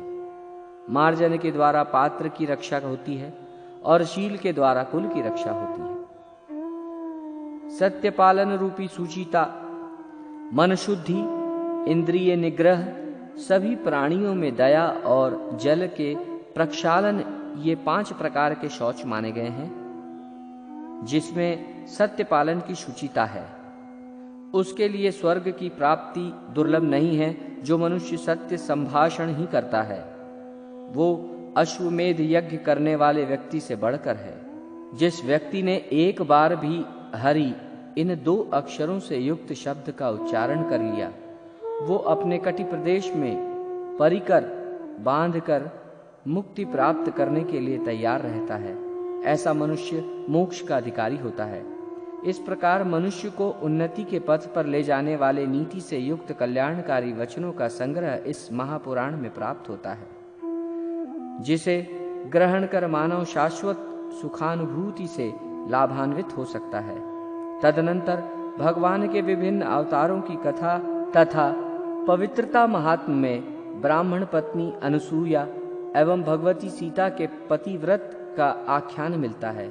S1: मार्जन के द्वारा पात्र की रक्षा होती है और शील के द्वारा कुल की रक्षा होती है। सत्य पालन रूपी सुचिता, मन शुद्धि, इंद्रिय निग्रह, सभी प्राणियों में दया और जल के प्रक्षालन, ये 5 प्रकार के शौच माने गए हैं। जिसमें सत्य पालन की शुचिता है, उसके लिए स्वर्ग की प्राप्ति दुर्लभ नहीं है। जो मनुष्य सत्य संभाषण ही करता है, वो अश्वमेध यज्ञ करने वाले व्यक्ति से बढ़कर है। जिस व्यक्ति ने एक बार भी हरि इन 2 अक्षरों से युक्त शब्द का उच्चारण कर लिया, वो अपने कटि प्रदेश में परिकर बांधकर मुक्ति प्राप्त करने के लिए तैयार रहता है। ऐसा मनुष्य मोक्ष का अधिकारी होता है। इस प्रकार मनुष्य को उन्नति के पथ पर ले जाने वाले नीति से युक्त कल्याणकारी वचनों का संग्रह इस महापुराण में प्राप्त होता है, जिसे ग्रहण कर मानव शाश्वत सुखानुभूति से लाभान्वित हो सकता है। तदनंतर भगवान के विभिन्न अवतारों की कथा तथा पवित्रता महात्म्य में ब्राह्मण पत्नी अनुसूया एवं भगवती सीता के पतिव्रत का आख्यान मिलता है।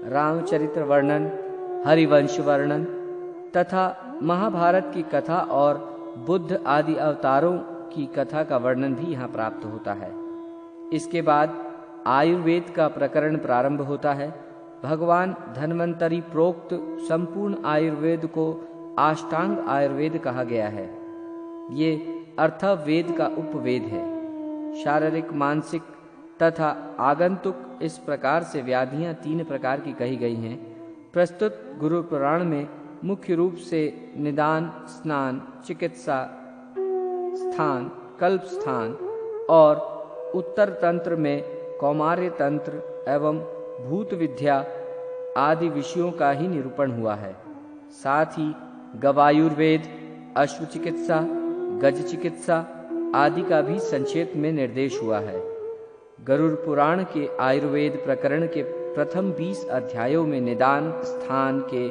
S1: रामचरित्र वर्णन, हरिवंश वर्णन तथा महाभारत की कथा और बुद्ध आदि अवतारों की कथा का वर्णन भी यहाँ प्राप्त होता है। इसके बाद आयुर्वेद का प्रकरण प्रारंभ होता है। भगवान धन्वंतरि प्रोक्त संपूर्ण आयुर्वेद को अष्टांग आयुर्वेद कहा गया है। ये अर्थवेद का उपवेद है। शारीरिक, मानसिक तथा आगंतुक इस प्रकार से व्याधियां 3 प्रकार की कही गई हैं। प्रस्तुत गुरु पुराण में मुख्य रूप से निदान, स्नान, चिकित्सा स्थान, कल्प स्थान और उत्तर तंत्र में कौमार्य तंत्र एवं भूत विद्या आदि विषयों का ही निरूपण हुआ है। साथ ही गवायुर्वेद, अश्व चिकित्सा, गज चिकित्सा आदि का भी संक्षेप में निर्देश हुआ है। गरुड़ पुराण के आयुर्वेद प्रकरण के प्रथम 20 अध्यायों में निदान स्थान के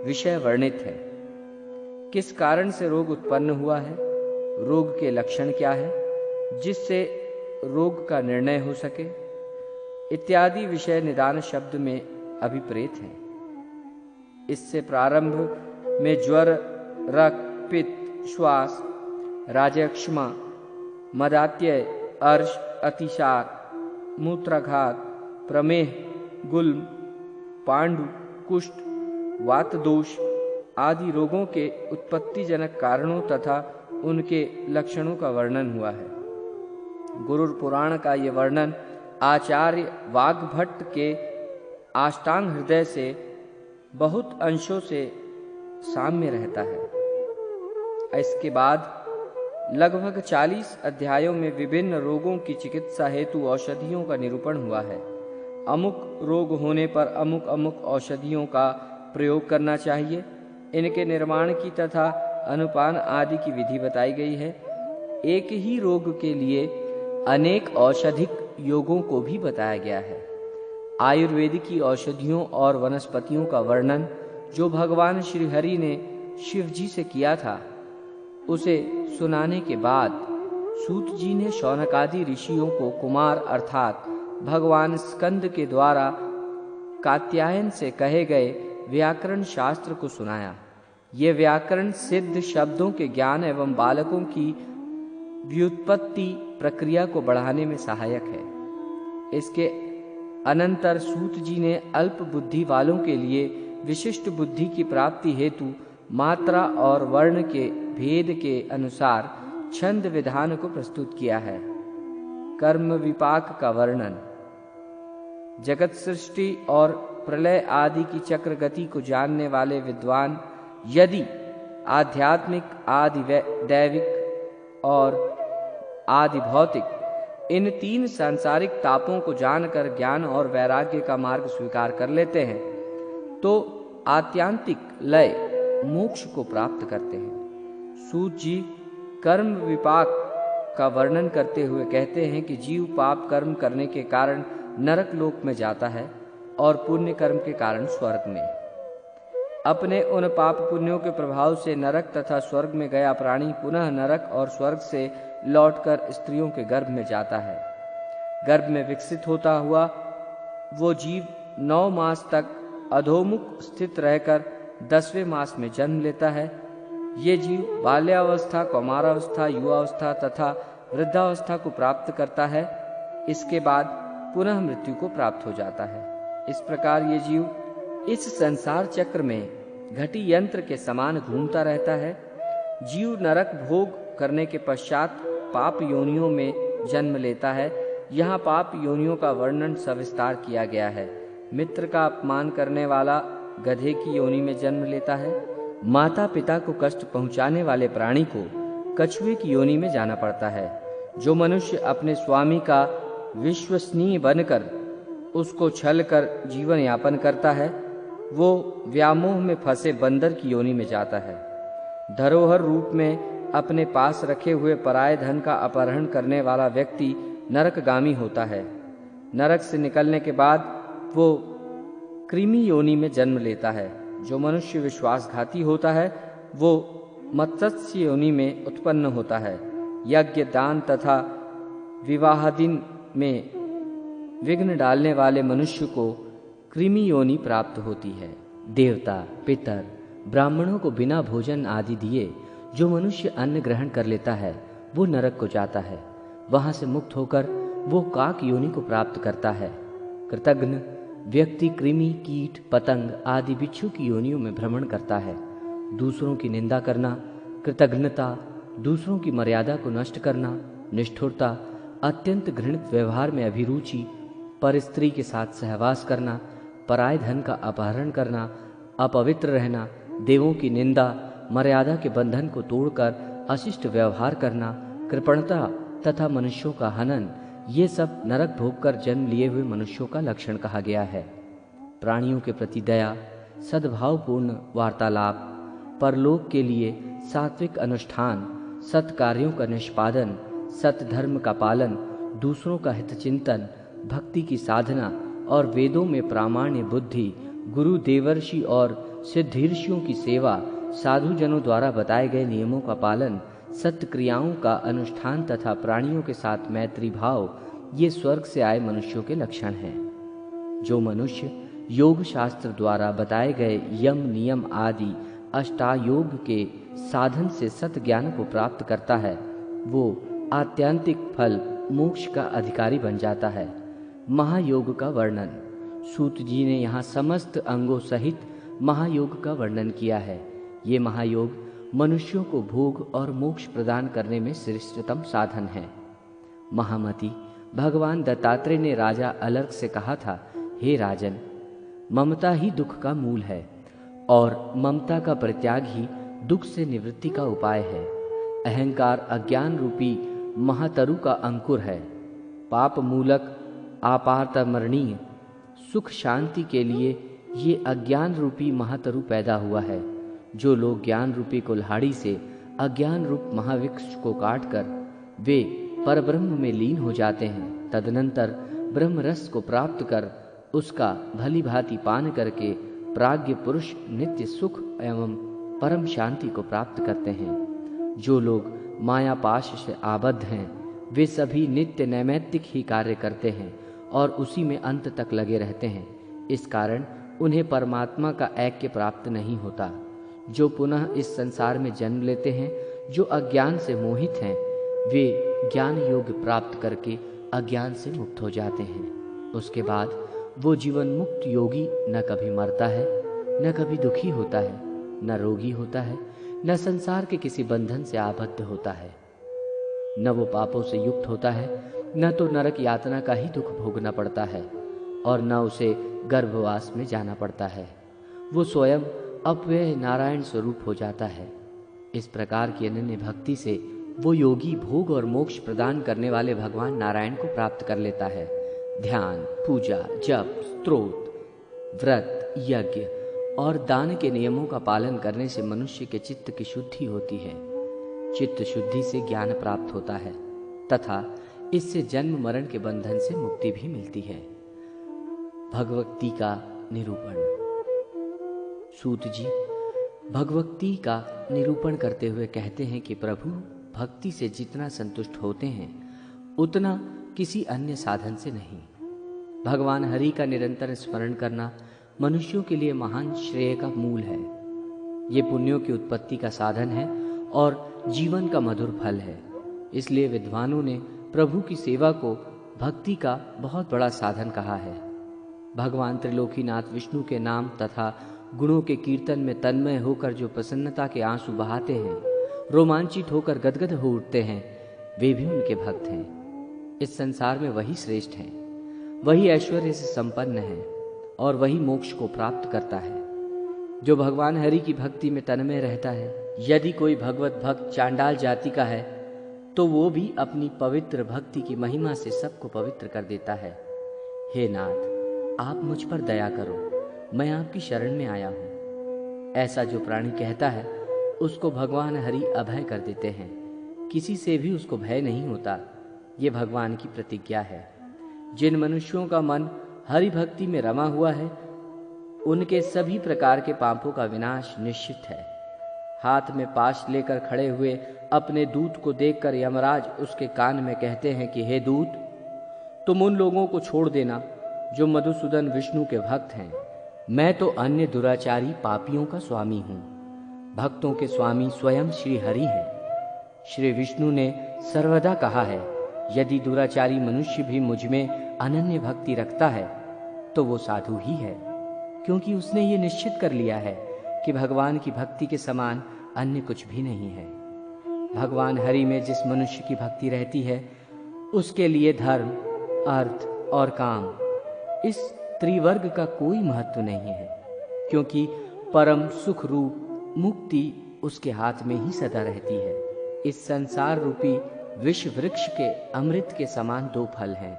S1: विषय वर्णित है। किस कारण से रोग उत्पन्न हुआ है, रोग के लक्षण क्या है, जिससे रोग का निर्णय हो सके, इत्यादि विषय निदान शब्द में अभिप्रेत हैं। इससे प्रारंभ में ज्वर, रक्त, पित्त, श्वास, राजयक्ष्मा, मदात्यय, अर्श, अतिसार, मूत्राघात, प्रमेह, गुल्म, पांडु, कुष्ठ, वात दोष आदि रोगों के उत्पत्तिजनक कारणों तथा उनके लक्षणों का वर्णन हुआ है। गुरु पुराण का ये वर्णन आचार्य वाग्भट्ट के अष्टांग हृदय से बहुत अंशों से साम्य रहता है। इसके बाद लगभग 40 अध्यायों में विभिन्न रोगों की चिकित्सा हेतु औषधियों का निरूपण हुआ है। अमुक रोग होने पर अमुक अमुक औषधियों का प्रयोग करना चाहिए। इनके निर्माण की तथा अनुपान आदि की विधि बताई गई है। एक ही रोग के लिए अनेक औषधिक योगों को भी बताया गया है। आयुर्वेद की औषधियों और वनस्पतियों का वर्णन जो भगवान श्री हरि ने शिव जी से किया था, उसे सुनाने के बाद सूत जी ने शौनकादि ऋषियों को कुमार अर्थात भगवान स्कंद के द्वारा कात्यायन से कहे गए व्याकरण शास्त्र को सुनाया। ये व्याकरण सिद्ध शब्दों के ज्ञान एवं बालकों की व्युत्पत्ति प्रक्रिया को बढ़ाने में सहायक है। इसके अनंतर सूत जी ने अल्प बुद्धि वालों के लिए विशिष्ट बुद्धि की प्राप्ति हेतु मात्रा और वर्ण के भेद के अनुसार छंद विधान को प्रस्तुत किया है। कर्म विपाक का वर्णन, जगत सृष्टि और प्रलय आदि की चक्र गति को जानने वाले विद्वान यदि आध्यात्मिक, आदि दैविक और आदि भौतिक इन 3 सांसारिक तापों को जानकर ज्ञान और वैराग्य का मार्ग स्वीकार कर लेते हैं तो आत्यांतिक लय मोक्ष को प्राप्त करते हैं। सूत जी कर्म विपाक का वर्णन करते हुए कहते हैं कि जीव पाप कर्म करने के कारण नरक लोक में जाता है और पुण्य कर्म के कारण स्वर्ग में। अपने उन पाप पुण्यों के प्रभाव से नरक तथा स्वर्ग में गया प्राणी पुनः नरक और स्वर्ग से लौटकर स्त्रियों के गर्भ में जाता है। गर्भ में विकसित होता हुआ वो जीव 9 मास तक अधोमुख स्थित रहकर 10वें मास में जन्म लेता है। ये जीव बाल्यावस्था, कौमारावस्था, युवावस्था तथा वृद्धावस्था को प्राप्त करता है। इसके बाद पुनः मृत्यु को प्राप्त हो जाता है। इस प्रकार ये जीव इस संसार चक्र में घटी यंत्र के समान घूमता रहता है। जीव नरक भोग करने के पश्चात पाप योनियों में जन्म लेता है। यहाँ पाप योनियों का वर्णन सविस्तार किया गया है। मित्र का अपमान करने वाला गधे की योनि में जन्म लेता है। माता पिता को कष्ट पहुंचाने वाले प्राणी को कछुए की योनि में जाना पड़ता है। जो मनुष्य अपने स्वामी का विश्वसनीय बनकर उसको छल कर जीवन यापन करता है, वो व्यामोह में फंसे बंदर की योनि में जाता है। धरोहर रूप में अपने पास रखे हुए पराये धन का अपहरण करने वाला व्यक्ति नरकगामी होता है। नरक से निकलने के बाद वो कृमि योनि में जन्म लेता है। जो मनुष्य विश्वासघाती होता है वो मत्स्य योनि में उत्पन्न होता है। यज्ञ, दान तथा विवाहादि में विघ्न डालने वाले मनुष्य को कृमि योनि प्राप्त होती है। देवता, पितर, ब्राह्मणों को बिना भोजन आदि दिए जो मनुष्य अन्न ग्रहण कर लेता है वो नरक को जाता है। वहां से मुक्त होकर वो काक योनि को प्राप्त करता है। कृतघ्न व्यक्ति कृमि, कीट, पतंग आदि बिच्छू की योनियों में भ्रमण करता है। दूसरों की निंदा करना कृतघ्नता दूसरों की मर्यादा को नष्ट करना, निष्ठुरता, अत्यंत घृणित व्यवहार में अभिरुचि, पर स्त्री के साथ सहवास करना, पराय धन का अपहरण करना, अपवित्र रहना, देवों की निंदा, मर्यादा के बंधन को तोड़कर अशिष्ट व्यवहार करना, कृपणता तथा मनुष्यों का हनन, ये सब नरक भोगकर जन्म लिए हुए मनुष्यों का लक्षण कहा गया है। प्राणियों के प्रति दया, सद्भावपूर्ण वार्तालाप, परलोक के लिए सात्विक अनुष्ठान, सत्कार्यों का निष्पादन, सत्धर्म का पालन, दूसरों का हितचिंतन, भक्ति की साधना और वेदों में प्रामाण्य बुद्धि, गुरु देवर्षि और सिद्धर्षियों की सेवा, साधुजनों द्वारा बताए गए नियमों का पालन, सत्य क्रियाओं का अनुष्ठान तथा प्राणियों के साथ मैत्री भाव, ये स्वर्ग से आए मनुष्यों के लक्षण हैं। जो मनुष्य योग शास्त्र द्वारा बताए गए यम नियम आदि अष्टायोग के साधन से सत्य ज्ञान को प्राप्त करता है, वो आत्यंतिक फल मोक्ष का अधिकारी बन जाता है। महायोग का वर्णन। सूत जी ने यहाँ समस्त अंगों सहित महायोग का वर्णन किया है। ये महायोग मनुष्यों को भोग और मोक्ष प्रदान करने में श्रेष्ठतम साधन है। महामति, भगवान दत्तात्रेय ने राजा अलर्क से कहा था, हे राजन, ममता ही दुख का मूल है और ममता का परित्याग ही दुख से निवृत्ति का उपाय है। अहंकार अज्ञान रूपी महातरु का अंकुर है। पाप मूलक आपातमरणीय सुख शांति के लिए ये अज्ञान रूपी महातरु पैदा हुआ है। जो लोग ज्ञान रूपी कुल्हाड़ी से अज्ञान रूप महावृक्ष को काटकर वे परब्रह्म में लीन हो जाते हैं, तदनंतर ब्रह्म रस को प्राप्त कर उसका भली भांति पान करके प्राज्ञ पुरुष नित्य सुख एवं परम शांति को प्राप्त करते हैं। जो लोग माया पाश से आबद्ध हैं, वे सभी नित्य नैमित्तिक ही कार्य करते हैं और उसी में अंत तक लगे रहते हैं। इस कारण उन्हें परमात्मा का ऐक्य प्राप्त नहीं होता। जो पुनः इस संसार में जन्म लेते हैं, जो अज्ञान से मोहित हैं, वे ज्ञान योग प्राप्त करके अज्ञान से मुक्त हो जाते हैं। उसके बाद वो जीवन मुक्त योगी न कभी मरता है, न कभी दुखी होता है, न रोगी होता है, न संसार के किसी बंधन से आबद्ध होता है, न वो पापों से युक्त होता है, न तो नरक यातना का ही दुख भोगना पड़ता है और न उसे गर्भवास में जाना पड़ता है। वो स्वयं अपव्यय नारायण स्वरूप हो जाता है। इस प्रकार की अनन्य भक्ति से वो योगी भोग और मोक्ष प्रदान करने वाले भगवान नारायण को प्राप्त कर लेता है। ध्यान, पूजा, जप, स्तोत्र, व्रत, यज्ञ और दान के नियमों का पालन करने से मनुष्य के चित्त की शुद्धि होती है। चित्त शुद्धि से ज्ञान प्राप्त होता है तथा इससे जन्म मरण के बंधन से मुक्ति भी मिलती है। भगवती का निरूपण। सूत जी भगवती का निरूपण करते हुए कहते हैं कि प्रभु भक्ति से जितना संतुष्ट होते हैं उतना किसी अन्य साधन से नहीं। भगवान हरि का निरंतर स्मरण करना मनुष्यों के लिए महान श्रेय का मूल है। ये पुण्यों की उत्पत्ति का साधन है और जीवन का मधुर फल है। इसलिए विद्वानों ने प्रभु की सेवा को भक्ति का बहुत बड़ा साधन कहा है। भगवान त्रिलोकीनाथ विष्णु के नाम तथा गुणों के कीर्तन में तन्मय होकर जो प्रसन्नता के आंसू बहाते हैं, रोमांचित होकर गदगद हो उठते हैं, वे भी उनके भक्त हैं। इस संसार में वही श्रेष्ठ हैं, वही ऐश्वर्य से संपन्न है और वही मोक्ष को प्राप्त करता है। जो भगवान हरि की भक्ति में तन्मय रहता है, यदि कोई भगवत भक्त चांडाल जाति का है तो वो भी अपनी पवित्र भक्ति की महिमा से सबको पवित्र कर देता है। हे नाथ, आप मुझ पर दया करो, मैं आपकी शरण में आया हूँ। ऐसा जो प्राणी कहता है उसको भगवान हरि अभय कर देते हैं। किसी से भी उसको भय नहीं होता। ये भगवान की प्रतिज्ञा है। जिन मनुष्यों का मन हरि भक्ति में रमा हुआ है उनके सभी प्रकार के पापों का विनाश निश्चित है। हाथ में पाश लेकर खड़े हुए अपने दूत को देखकर यमराज उसके कान में कहते हैं कि हे दूत, तुम उन लोगों को छोड़ देना जो मधुसूदन विष्णु के भक्त हैं। मैं तो अन्य दुराचारी पापियों का स्वामी हूँ। भक्तों के स्वामी स्वयं श्री हरि हैं। श्री विष्णु ने सर्वदा कहा है, यदि दुराचारी मनुष्य भी मुझ में अनन्य भक्ति रखता है तो वो साधु ही है, क्योंकि उसने ये निश्चित कर लिया है कि भगवान की भक्ति के समान अन्य कुछ भी नहीं है। भगवान हरि में जिस मनुष्य की भक्ति रहती है उसके लिए धर्म, अर्थ और काम, इस त्रिवर्ग का कोई महत्व नहीं है, क्योंकि परम सुख रूप मुक्ति उसके हाथ में ही सदा रहती है। इस संसार रूपी विश्व वृक्ष के अमृत के समान दो फल हैं।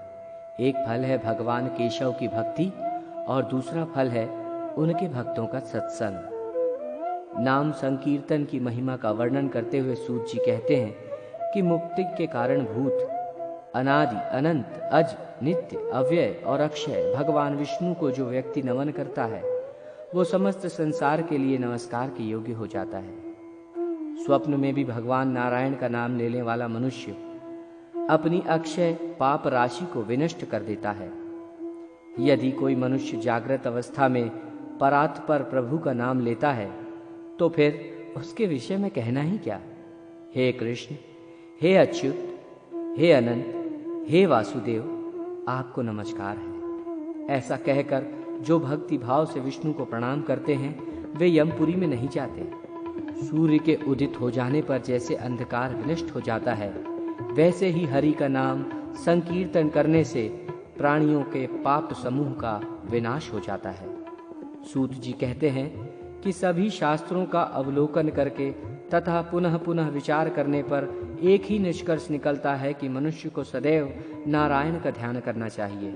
S1: एक फल है भगवान केशव की भक्ति और दूसरा फल है उनके भक्तों का सत्संग। नाम संकीर्तन की महिमा का वर्णन करते हुए सूत जी कहते हैं कि मुक्ति के कारण भूत, अनादि, अनंत, अज, नित्य, अव्यय और अक्षय भगवान विष्णु को जो व्यक्ति नमन करता है वो समस्त संसार के लिए नमस्कार के योग्य हो जाता है। स्वप्न में भी भगवान नारायण का नाम लेने वाला मनुष्य अपनी अक्षय पाप राशि को विनष्ट कर देता है। यदि कोई मनुष्य जागृत अवस्था में परात्पर प्रभु का नाम लेता है तो फिर उसके विषय में कहना ही क्या। हे कृष्ण, हे अच्युत, हे अनंत, हे वासुदेव, आपको नमस्कार है। ऐसा कहकर जो भक्ति भाव से विष्णु को प्रणाम करते हैं वे यमपुरी में नहीं जाते। सूर्य के उदित हो जाने पर जैसे अंधकार विनष्ट हो जाता है, वैसे ही हरि का नाम संकीर्तन करने से प्राणियों के पाप समूह का विनाश हो जाता है। सूत जी कहते हैं कि सभी शास्त्रों का अवलोकन करके तथा पुनः पुनः विचार करने पर एक ही निष्कर्ष निकलता है कि मनुष्य को सदैव नारायण का ध्यान करना चाहिए।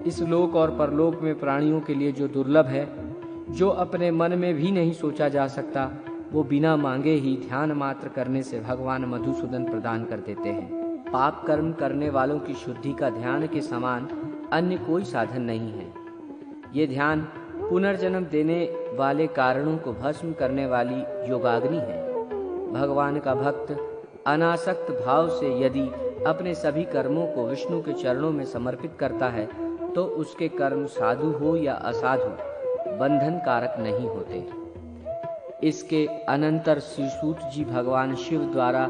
S1: इस लोक और परलोक में प्राणियों के लिए जो दुर्लभ है, जो अपने मन में भी नहीं सोचा जा सकता, वो बिना मांगे ही ध्यान मात्र करने से भगवान मधुसूदन प्रदान कर देते हैं। पाप कर्म करने वालों की शुद्धि का ध्यान के समान अन्य कोई साधन नहीं है। ये ध्यान पुनर्जन्म देने वाले कारणों को भस्म करने वाली योगाग्नि है। भगवान का भक्त अनासक्त भाव से यदि अपने सभी कर्मों को विष्णु के चरणों में समर्पित करता है तो उसके कर्म साधु हो या असाधु बंधन कारक नहीं होते। इसके अनंतर श्री सूत जी भगवान शिव द्वारा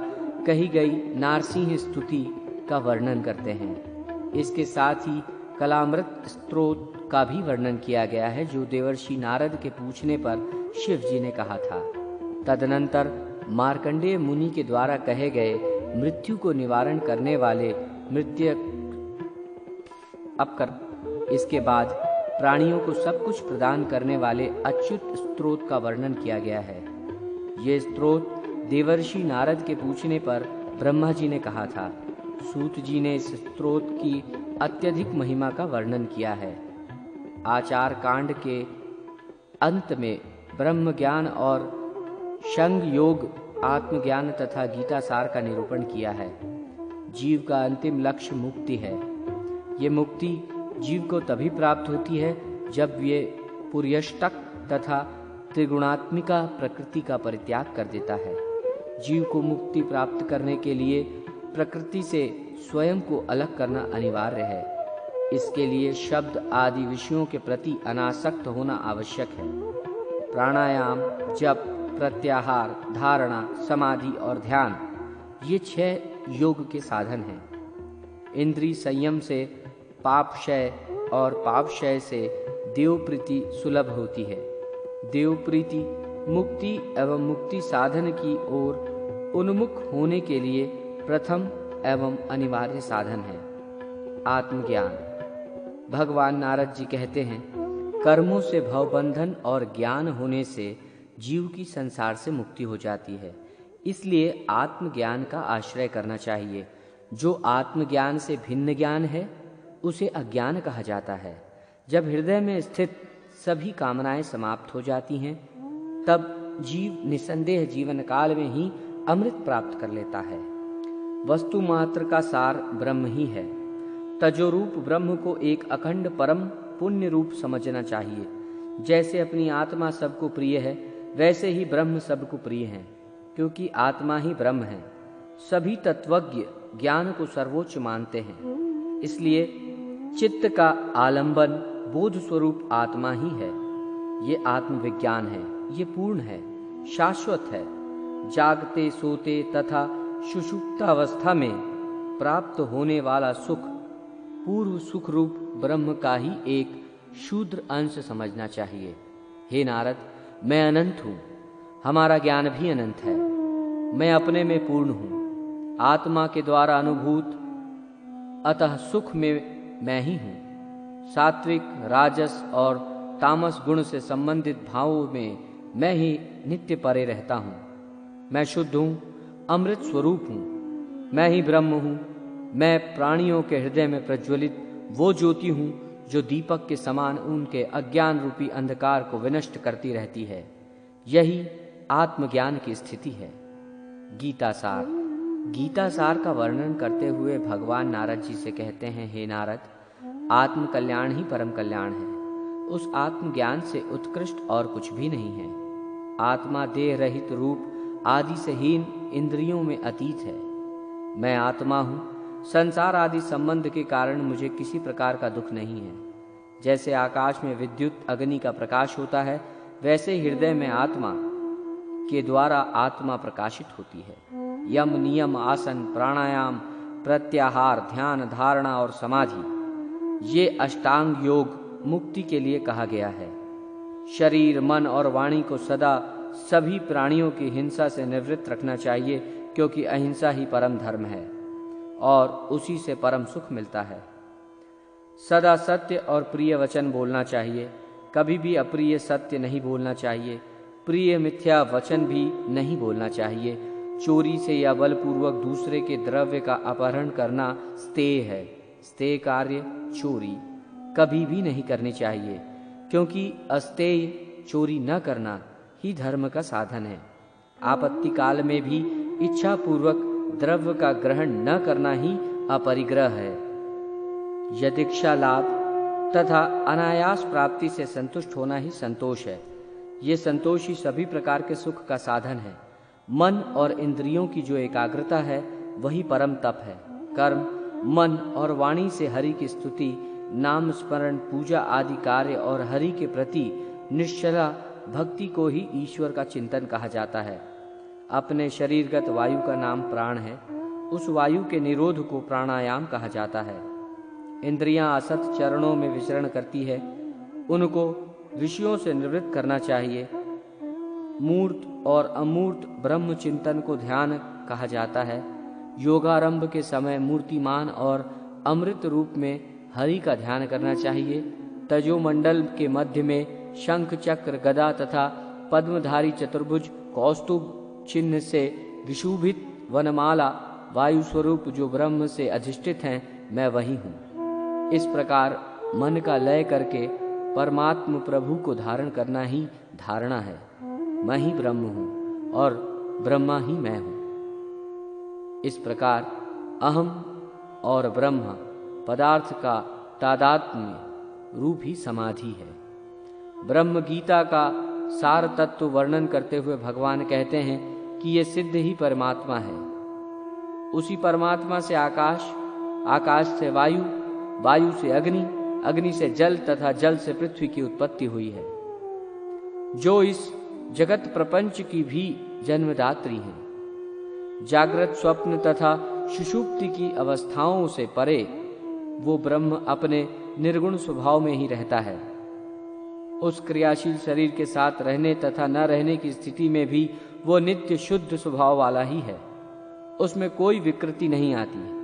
S1: कही गई नारसिंह स्तुति का वर्णन करते हैं। इसके साथ ही कलामृत स्तोत्र का भी वर्णन किया गया है, जो देवर्षि नारद के पूछने पर शिव जी ने कहा था। तदनंतर मार्कंडेय मुनि के द्वारा कहे गए मृत्यु को निवारण करने वाले इसके बाद प्राणियों को सब कुछ प्रदान करने वाले अच्युत स्तोत्र का वर्णन किया गया है। ये स्तोत्र देवर्षि नारद के पूछने पर ब्रह्मा जी ने कहा था। सूत जी ने इस स्तोत्र की अत्यधिक महिमा का वर्णन किया है। आचार कांड के अंत में ब्रह्म ज्ञान और शंग योग, आत्मज्ञान तथा गीता सार का निरूपण किया है। जीव का अंतिम लक्ष्य मुक्ति है। ये मुक्ति जीव को तभी प्राप्त होती है जब ये पुर्यष्टक तथा त्रिगुणात्मिका प्रकृति का परित्याग कर देता है। जीव को मुक्ति प्राप्त करने के लिए प्रकृति से स्वयं को अलग करना अनिवार्य है। इसके लिए शब्द आदि विषयों के प्रति अनासक्त होना आवश्यक है। प्राणायाम, जप, प्रत्याहार, धारणा, समाधि और ध्यान, ये 6 योग के साधन हैं। इंद्रिय संयम से पापक्षय और पापक्षय से देव प्रीति सुलभ होती है। देव प्रीति मुक्ति एवं मुक्ति साधन की ओर उन्मुख होने के लिए प्रथम एवं अनिवार्य साधन है। आत्मज्ञान। भगवान नारद जी कहते हैं, कर्मों से भवबंधन और ज्ञान होने से जीव की संसार से मुक्ति हो जाती है। इसलिए आत्मज्ञान का आश्रय करना चाहिए। जो आत्मज्ञान से भिन्न ज्ञान है उसे अज्ञान कहा जाता है। जब हृदय में स्थित सभी कामनाएं समाप्त हो जाती हैं तब जीव निसंदेह जीवन काल में ही अमृत प्राप्त कर लेता है। वस्तु मात्र का सार ब्रह्म ही है। तजोरूप ब्रह्म को एक अखंड परम पुण्य रूप समझना चाहिए। जैसे अपनी आत्मा सबको प्रिय है वैसे ही ब्रह्म सबको प्रिय है, क्योंकि आत्मा ही ब्रह्म है। सभी तत्वज्ञ ज्ञान को सर्वोच्च मानते हैं। इसलिए चित्त का आलंबन बोध स्वरूप आत्मा ही है। ये आत्मविज्ञान है, ये पूर्ण है, शाश्वत है। जागते, सोते तथा सुषुप्तावस्था में प्राप्त होने वाला सुख पूर्व सुख रूप ब्रह्म का ही एक शूद्र अंश समझना चाहिए। हे नारद, मैं अनंत हूँ, हमारा ज्ञान भी अनंत है। मैं अपने में पूर्ण हूँ, आत्मा के द्वारा अनुभूत, अतः सुख में मैं ही हूँ। सात्विक, राजस और तामस गुण से संबंधित भावों में मैं ही नित्य परे रहता हूँ। मैं शुद्ध हूँ, अमृत स्वरूप हूँ, मैं ही ब्रह्म हूँ। मैं प्राणियों के हृदय में प्रज्वलित वो ज्योति हूँ जो दीपक के समान उनके अज्ञान रूपी अंधकार को विनष्ट करती रहती है। यही आत्मज्ञान की स्थिति है। गीता सार। गीता सार का वर्णन करते हुए भगवान नारद जी से कहते हैं, हे नारद, आत्म कल्याण ही परम कल्याण है। उस आत्मज्ञान से उत्कृष्ट और कुछ भी नहीं है। आत्मा देह रहित, रूप आदि से हीन, इंद्रियों में अतीत है। मैं आत्मा हूँ। संसार आदि संबंध के कारण मुझे किसी प्रकार का दुख नहीं है। जैसे आकाश में विद्युत अग्नि का प्रकाश होता है, वैसे हृदय में आत्मा के द्वारा आत्मा प्रकाशित होती है। यम, नियम, आसन, प्राणायाम, प्रत्याहार, ध्यान, धारणा और समाधि, ये अष्टांग योग मुक्ति के लिए कहा गया है। शरीर, मन और वाणी को सदा सभी प्राणियों की हिंसा से निवृत्त रखना चाहिए, क्योंकि अहिंसा ही परम धर्म है और उसी से परम सुख मिलता है। सदा सत्य और प्रिय वचन बोलना चाहिए, कभी भी अप्रिय सत्य नहीं बोलना चाहिए। प्रिय मिथ्या वचन भी नहीं बोलना चाहिए। चोरी से या बलपूर्वक दूसरे के द्रव्य का अपहरण करना स्तेय है। स्तेय कार्य चोरी कभी भी नहीं करनी चाहिए, क्योंकि अस्तेय चोरी न करना ही धर्म का साधन है। आपत्ति काल में भी इच्छा पूर्वक द्रव्य का ग्रहण न करना ही अपरिग्रह है। यदीक्षा लाभ तथा अनायास प्राप्ति से संतुष्ट होना ही संतोष है। ये संतोष ही सभी प्रकार के सुख का साधन है। मन और इंद्रियों की जो एकाग्रता है वही परम तप है। कर्म, मन और वाणी से हरि की स्तुति, नाम स्मरण, पूजा आदि कार्य और हरि के प्रति निश्चला भक्ति को ही ईश्वर का चिंतन कहा जाता है। अपने शरीरगत वायु का नाम प्राण है। उस वायु के निरोध को प्राणायाम कहा जाता है। इंद्रियां असत चरणों में विचरण करती है, उनको विषयों से निवृत्त करना चाहिए। मूर्त और अमूर्त ब्रह्म चिंतन को ध्यान कहा जाता है। योगारंभ के समय मूर्तिमान और अमृत रूप में हरि का ध्यान करना चाहिए। तजोमंडल के मध्य में शंख, चक्र, गदा तथा पद्मधारी चतुर्भुज कौस्तुभ चिन्ह से विशुभित वनमाला वायु स्वरूप जो ब्रह्म से अधिष्ठित हैं, मैं वही हूँ। इस प्रकार मन का लय करके परमात्म प्रभु को धारण करना ही धारणा है। मैं ही ब्रह्म हूँ और ब्रह्मा ही मैं हूँ। इस प्रकार अहम और ब्रह्म पदार्थ का तादात्म्य रूप ही समाधि है। ब्रह्म गीता का सार तत्व वर्णन करते हुए भगवान कहते हैं कि ये सिद्ध ही परमात्मा है। उसी परमात्मा से आकाश, आकाश से वायु, वायु से अग्नि, अग्नि से जल तथा जल से पृथ्वी की उत्पत्ति हुई है, जो इस जगत प्रपंच की भी जन्मदात्री हैं। जागृत, स्वप्न तथा सुषुप्ति की अवस्थाओं से परे वो ब्रह्म अपने निर्गुण स्वभाव में ही रहता है। उस क्रियाशील शरीर के साथ रहने तथा न रहने की स्थिति में भी वो नित्य शुद्ध स्वभाव वाला ही है। उसमें कोई विकृति नहीं आती है।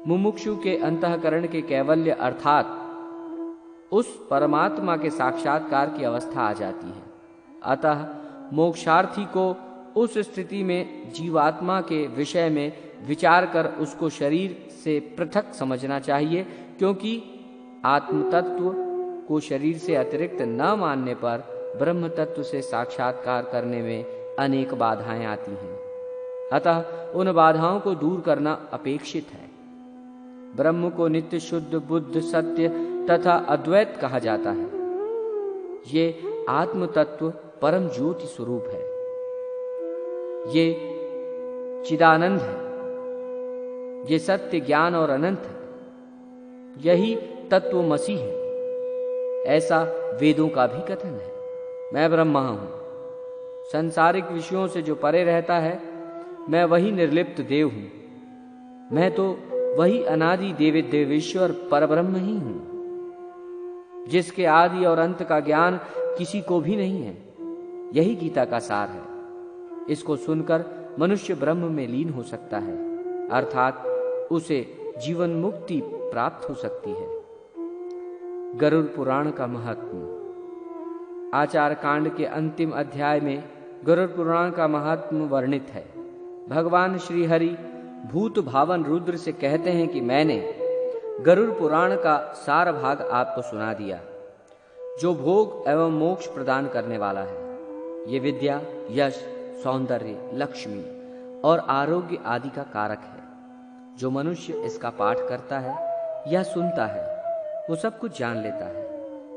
S1: मुमुक्षु के अंतःकरण के कैवल्य अर्थात उस परमात्मा के साक्षात्कार की अवस्था आ जाती है। अतः मोक्षार्थी को उस स्थिति में जीवात्मा के विषय में विचार कर उसको शरीर से पृथक समझना चाहिए, क्योंकि आत्म तत्व को शरीर से अतिरिक्त न मानने पर ब्रह्म तत्व से साक्षात्कार करने में अनेक बाधाएं आती हैं। अतः उन बाधाओं को दूर करना अपेक्षित है। ब्रह्म को नित्य शुद्ध, बुद्ध, सत्य तथा अद्वैत कहा जाता है। ये आत्म तत्व परम ज्योति स्वरूप है। ये चिदानंद है। ये सत्य, ज्ञान और अनंत है। यही तत्वमसि है, ऐसा वेदों का भी कथन है। मैं ब्रह्मा हूं। सांसारिक विषयों से जो परे रहता है, मैं वही निर्लिप्त देव हूं। मैं तो वही अनादि देवी देवेश्वर परब्रह्म ही हूं, जिसके आदि और अंत का ज्ञान किसी को भी नहीं है। यही गीता का सार है। इसको सुनकर मनुष्य ब्रह्म में लीन हो सकता है, अर्थात उसे जीवन मुक्ति प्राप्त हो सकती है। गरुड़ पुराण का महत्व। आचार कांड के अंतिम अध्याय में गरुड़ पुराण का महत्व वर्णित है। भगवान श्री हरि भूत भावन रुद्र से कहते हैं कि मैंने गरुड़ पुराण का सार भाग आपको सुना दिया, जो भोग एवं मोक्ष प्रदान करने वाला है। ये विद्या, यश, सौंदर्य, लक्ष्मी और आरोग्य आदि का कारक है। जो मनुष्य इसका पाठ करता है या सुनता है, वो सब कुछ जान लेता है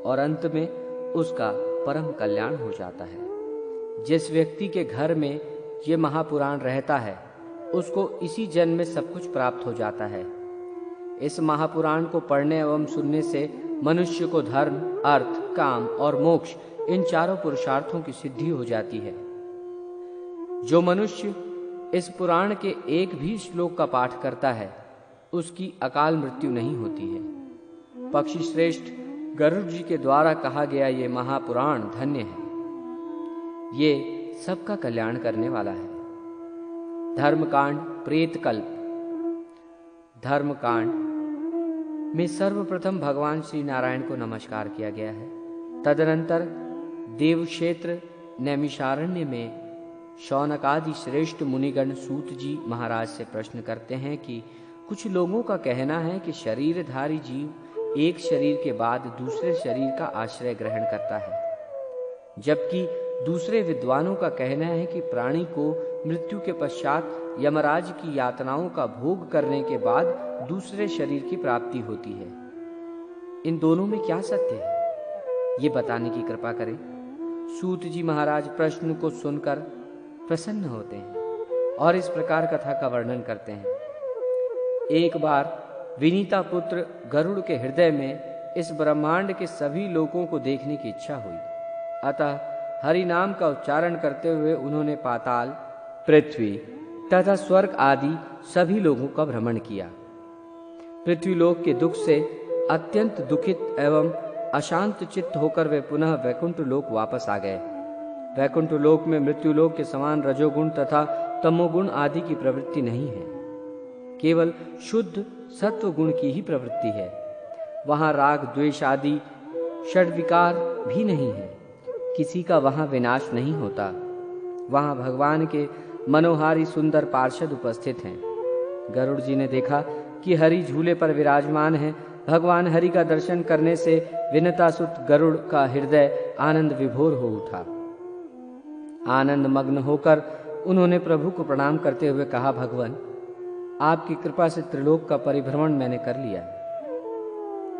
S1: और अंत में उसका परम कल्याण हो जाता है। जिस व्यक्ति के घर में ये महापुराण रहता है, उसको इसी जन्म में सब कुछ प्राप्त हो जाता है। इस महापुराण को पढ़ने एवं सुनने से मनुष्य को धर्म, अर्थ, काम और मोक्ष इन चारों पुरुषार्थों की सिद्धि हो जाती है। जो मनुष्य इस पुराण के एक भी श्लोक का पाठ करता है, उसकी अकाल मृत्यु नहीं होती है। पक्षी श्रेष्ठ गरुड़ जी के द्वारा कहा गया ये महापुराण धन्य है। ये सबका कल्याण करने वाला है। धर्मकांड प्रेतकल्प। धर्मकांड में सर्वप्रथम भगवान श्री नारायण को नमस्कार किया गया है। तदनंतर देवक्षेत्र नैमिषारण्य में शौनकादि श्रेष्ठ मुनिगण सूत जी महाराज से प्रश्न करते हैं कि कुछ लोगों का कहना है कि शरीरधारी जीव एक शरीर के बाद दूसरे शरीर का आश्रय ग्रहण करता है, जबकि दूसरे विद्वानों का कहना है कि प्राणी को मृत्यु के पश्चात यमराज की यातनाओं का भोग करने के बाद दूसरे शरीर की प्राप्ति होती है। इन दोनों में क्या सत्य है, ये बताने की कृपा करें। सूत जी महाराज प्रश्न को सुनकर प्रसन्न होते हैं और इस प्रकार कथा का वर्णन करते हैं। एक बार विनीता पुत्र गरुड़ के हृदय में इस ब्रह्मांड के सभी लोगों को देखने की इच्छा हुई। अतः हरि नाम का उच्चारण करते हुए उन्होंने पाताल, पृथ्वी तथा स्वर्ग आदि सभी लोगों का भ्रमण किया। पृथ्वीलोक के दुख से अत्यंत दुखित एवं अशांत चित्त होकर वे पुनः वैकुंठ लोक वापस आ गए। वैकुंठ लोक में मृत्युलोक के समान रजोगुण तथा तमोगुण आदि की प्रवृत्ति नहीं है, केवल शुद्ध सत्व गुण की ही प्रवृत्ति है। वहां राग, द्वेष आदि षड्विकार भी नहीं है। किसी का वहां विनाश नहीं होता। वहां भगवान के मनोहारी सुंदर पार्षद उपस्थित हैं। गरुड़ जी ने देखा कि हरि झूले पर विराजमान हैं। भगवान हरि का दर्शन करने से विनतासुत गरुड़ का हृदय आनंद विभोर हो उठा। आनंद मग्न होकर उन्होंने प्रभु को प्रणाम करते हुए कहा, भगवान, आपकी कृपा से त्रिलोक का परिभ्रमण मैंने कर लिया।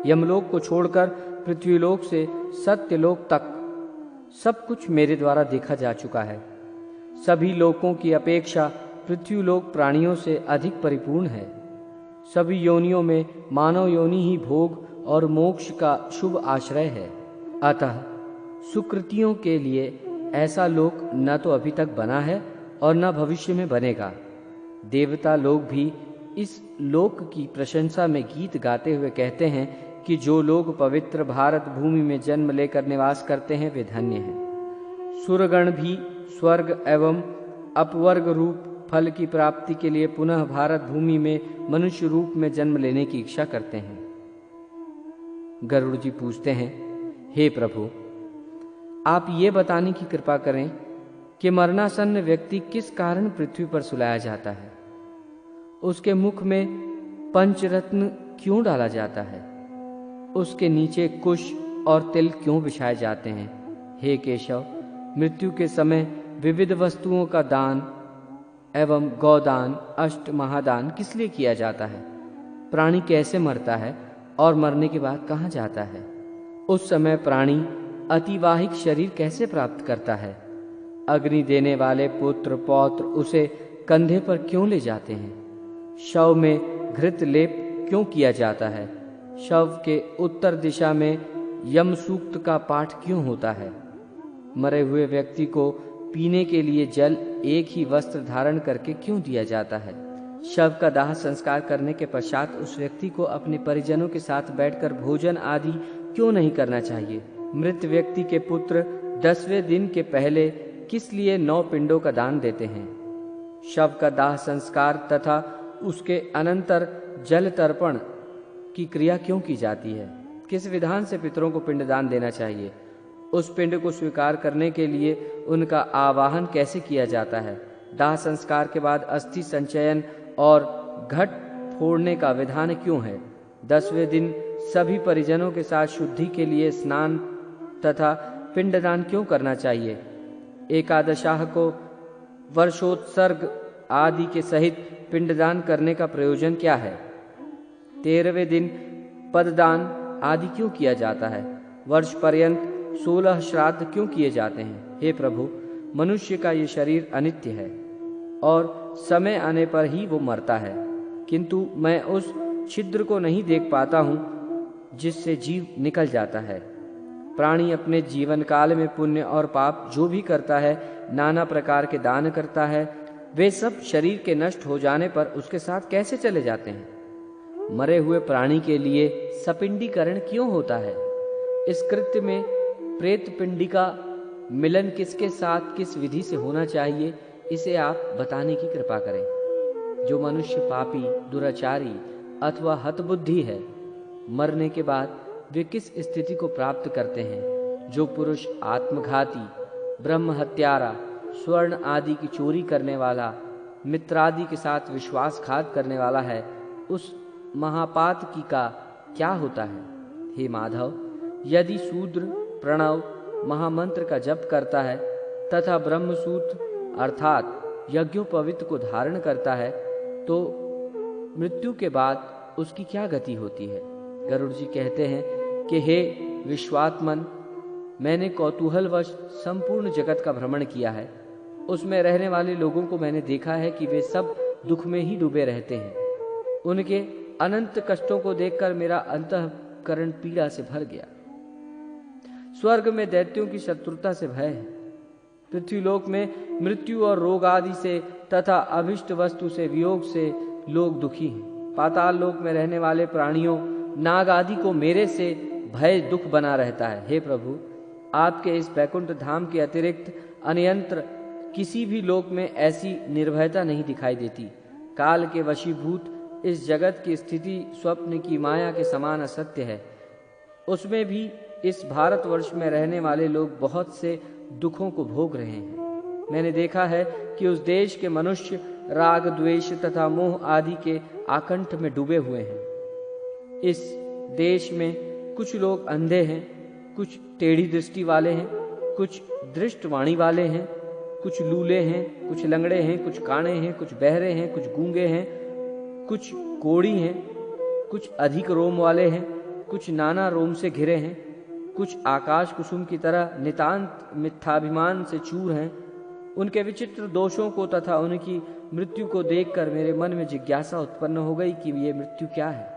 S1: यमलोक को छोड़कर पृथ्वीलोक से सत्यलोक तक सब कुछ मेरे द्वारा देखा जा चुका है। सभी लोकों की अपेक्षा पृथ्वीलोक प्राणियों से अधिक परिपूर्ण है। सभी योनियों में मानव योनि ही भोग और मोक्ष का शुभ आश्रय है। अतः सुकृतियों के लिए ऐसा लोक न तो अभी तक बना है और न भविष्य में बनेगा। देवता लोग भी इस लोक की प्रशंसा में गीत गाते हुए कहते हैं कि जो लोग पवित्र भारत भूमि में जन्म लेकर निवास करते हैं वे धन्य हैं। सुरगण भी स्वर्ग एवं अपवर्ग रूप फल की प्राप्ति के लिए पुनः भारत भूमि में मनुष्य रूप में जन्म लेने की इच्छा करते हैं। गरुड़ जी पूछते हैं, हे प्रभु, आप ये बताने की कृपा करें कि मरणासन्न व्यक्ति किस कारण पृथ्वी पर सुलाया जाता है? उसके मुख में पंचरत्न क्यों डाला जाता है? उसके नीचे कुश और तिल क्यों बिछाए जाते हैं? हे केशव, मृत्यु के समय विविध वस्तुओं का दान एवं गौदान, अष्ट महादान किस लिए किया जाता है? प्राणी कैसे मरता है और मरने के बाद कहाँ जाता है? उस समय प्राणी अतिवाहिक शरीर कैसे प्राप्त करता है? अग्नि देने वाले पुत्र पौत्र उसे कंधे पर क्यों ले जाते हैं? शव में घृत लेप क्यों किया जाता है? शव के उत्तर दिशा में यम सूक्त का पाठ क्यों होता है? मरे हुए व्यक्ति को पीने के लिए जल एक ही वस्त्र धारण करके क्यों दिया जाता है? शव का दाह संस्कार करने के पश्चात उस व्यक्ति को अपने परिजनों के साथ बैठकर भोजन आदि क्यों नहीं करना चाहिए? मृत व्यक्ति के पुत्र 10वें दिन के पहले किस लिए 9 पिंडों का दान देते हैं? शव का दाह संस्कार तथा उसके अनंतर जल तर्पण की क्रिया क्यों की जाती है? किस विधान से पितरों को पिंडदान देना चाहिए? उस पिंड को स्वीकार करने के लिए उनका आवाहन कैसे किया जाता है? दाह संस्कार के बाद अस्थि संचयन और घट फोड़ने का विधान क्यों है? 10वें दिन सभी परिजनों के साथ शुद्धि के लिए स्नान तथा पिंडदान क्यों करना चाहिए? एकादशाह को वर्षोत्सर्ग आदि के सहित पिंडदान करने का प्रयोजन क्या है? 13वें दिन पददान आदि क्यों किया जाता है? वर्ष पर्यंत 16 श्राद्ध क्यों किए जाते हैं? हे प्रभु, मनुष्य का ये शरीर अनित्य है और समय आने पर ही वो मरता है, किंतु मैं उस छिद्र को नहीं देख पाता हूँ जिससे जीव निकल जाता है। प्राणी अपने जीवन काल में पुण्य और पाप जो भी करता है, नाना प्रकार के दान करता है, वे सब शरीर के नष्ट हो जाने पर उसके साथ कैसे चले जाते हैं? मरे हुए प्राणी के लिए सपिंडीकरण क्यों होता है? इस कृत्य में प्रेत पिंडी का मिलन किसके साथ किस विधि से होना चाहिए, इसे आप बताने की कृपा करें। जो मनुष्य पापी, दुराचारी अथवा हतबुद्धि है, मरने के बाद वे किस स्थिति को प्राप्त करते हैं? जो पुरुष आत्मघाती, ब्रह्म हत्यारा, स्वर्ण आदि की चोरी करने वाला, मित्रादि के साथ विश्वासघात करने वाला है, उस महापातकी का क्या होता है? हे माधव, यदि शूद्र प्रणव महामंत्र का जप करता है तथा ब्रह्मसूत्र अर्थात यज्ञोपवीत को धारण करता है, तो मृत्यु के बाद उसकी क्या गति होती है? गरुड़ जी कहते हैं कि हे विश्वात्मन, मैंने कौतूहलवश संपूर्ण जगत का भ्रमण किया है। उसमें रहने वाले लोगों को मैंने देखा है कि वे सब दुख में ही डूबे रहते हैं। उनके अनंत कष्टों को देखकर मेरा अंतःकरण पीड़ा से भर गया। स्वर्ग में दैत्यों की शत्रुता से भय है, पृथ्वीलोक में मृत्यु और रोग आदि से तथा अभिष्ट वस्तु से वियोग से लोग दुखी हैं। पाताल लोक में रहने वाले प्राणियों, नाग आदि को मेरे से भय दुख बना रहता है। हे प्रभु, आपके इस बैकुंठ धाम के अतिरिक्त अन्यत्र किसी भी लोक में ऐसी निर्भयता नहीं दिखाई देती। काल के वशीभूत इस जगत की स्थिति स्वप्न की माया के समान असत्य है। उसमें भी इस भारतवर्ष में रहने वाले लोग बहुत से दुखों को भोग रहे हैं। मैंने देखा है कि उस देश के मनुष्य राग, द्वेष तथा मोह आदि के आकंठ में डूबे हुए हैं। इस देश में कुछ लोग अंधे हैं, कुछ टेढ़ी दृष्टि वाले हैं, कुछ दृष्टवाणी वाले हैं, कुछ लूले हैं, कुछ लंगड़े हैं, कुछ काणे हैं, कुछ बहरे हैं, कुछ गूंगे हैं, कुछ कोड़ी हैं, कुछ अधिक रोम वाले हैं, कुछ नाना रोम से घिरे हैं, कुछ आकाश कुसुम की तरह नितांत मिथ्याभिमान से चूर हैं। उनके विचित्र दोषों को तथा उनकी मृत्यु को देखकर मेरे मन में जिज्ञासा उत्पन्न हो गई कि ये मृत्यु क्या है?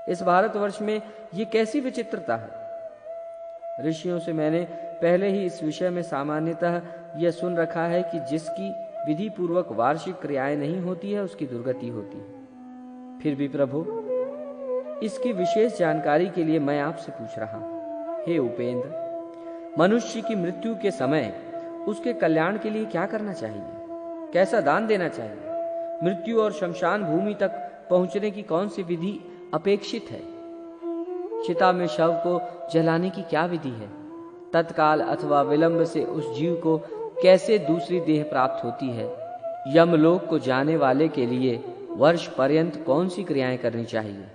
S1: इस भारतवर्ष में ये कैसी विचित्रता है? ऋषियों से मैंने पहले ही इस विषय में सामान्यतः यह सुन रखा है कि जिसकी विधि पूर्वक वार्षिक क्रियाएं नहीं होती है, उसकी दुर्गति होती है। फिर भी प्रभु, इसकी विशेष जानकारी के लिए मैं आपसे पूछ रहा हूं। हे उपेंद्र, मनुष्य की मृत्यु के समय उसके कल्याण के लिए क्या करना चाहिए? कैसा दान देना चाहिए? मृत्यु और शमशान भूमि तक पहुंचने की कौन सी विधि अपेक्षित है? चिता में शव को जलाने की क्या विधि है? तत्काल अथवा विलंब से उस जीव को कैसे दूसरी देह प्राप्त होती है? यमलोक को जाने वाले के लिए वर्ष पर्यंत कौन सी क्रियाएं करनी चाहिए?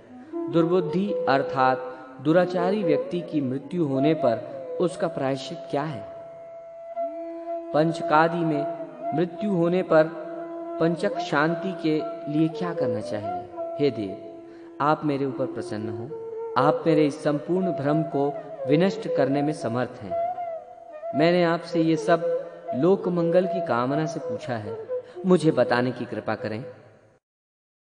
S1: दुर्बुद्धि अर्थात दुराचारी व्यक्ति की मृत्यु होने पर उसका प्रायश्चित क्या है? पंचकादि में मृत्यु होने पर पंचक शांति के लिए क्या करना चाहिए? हे देव, आप मेरे ऊपर प्रसन्न हो। आप मेरे इस संपूर्ण भ्रम को विनष्ट करने में समर्थ हैं। मैंने आपसे ये सब लोक मंगल की कामना से पूछा है, मुझे बताने की कृपा करें।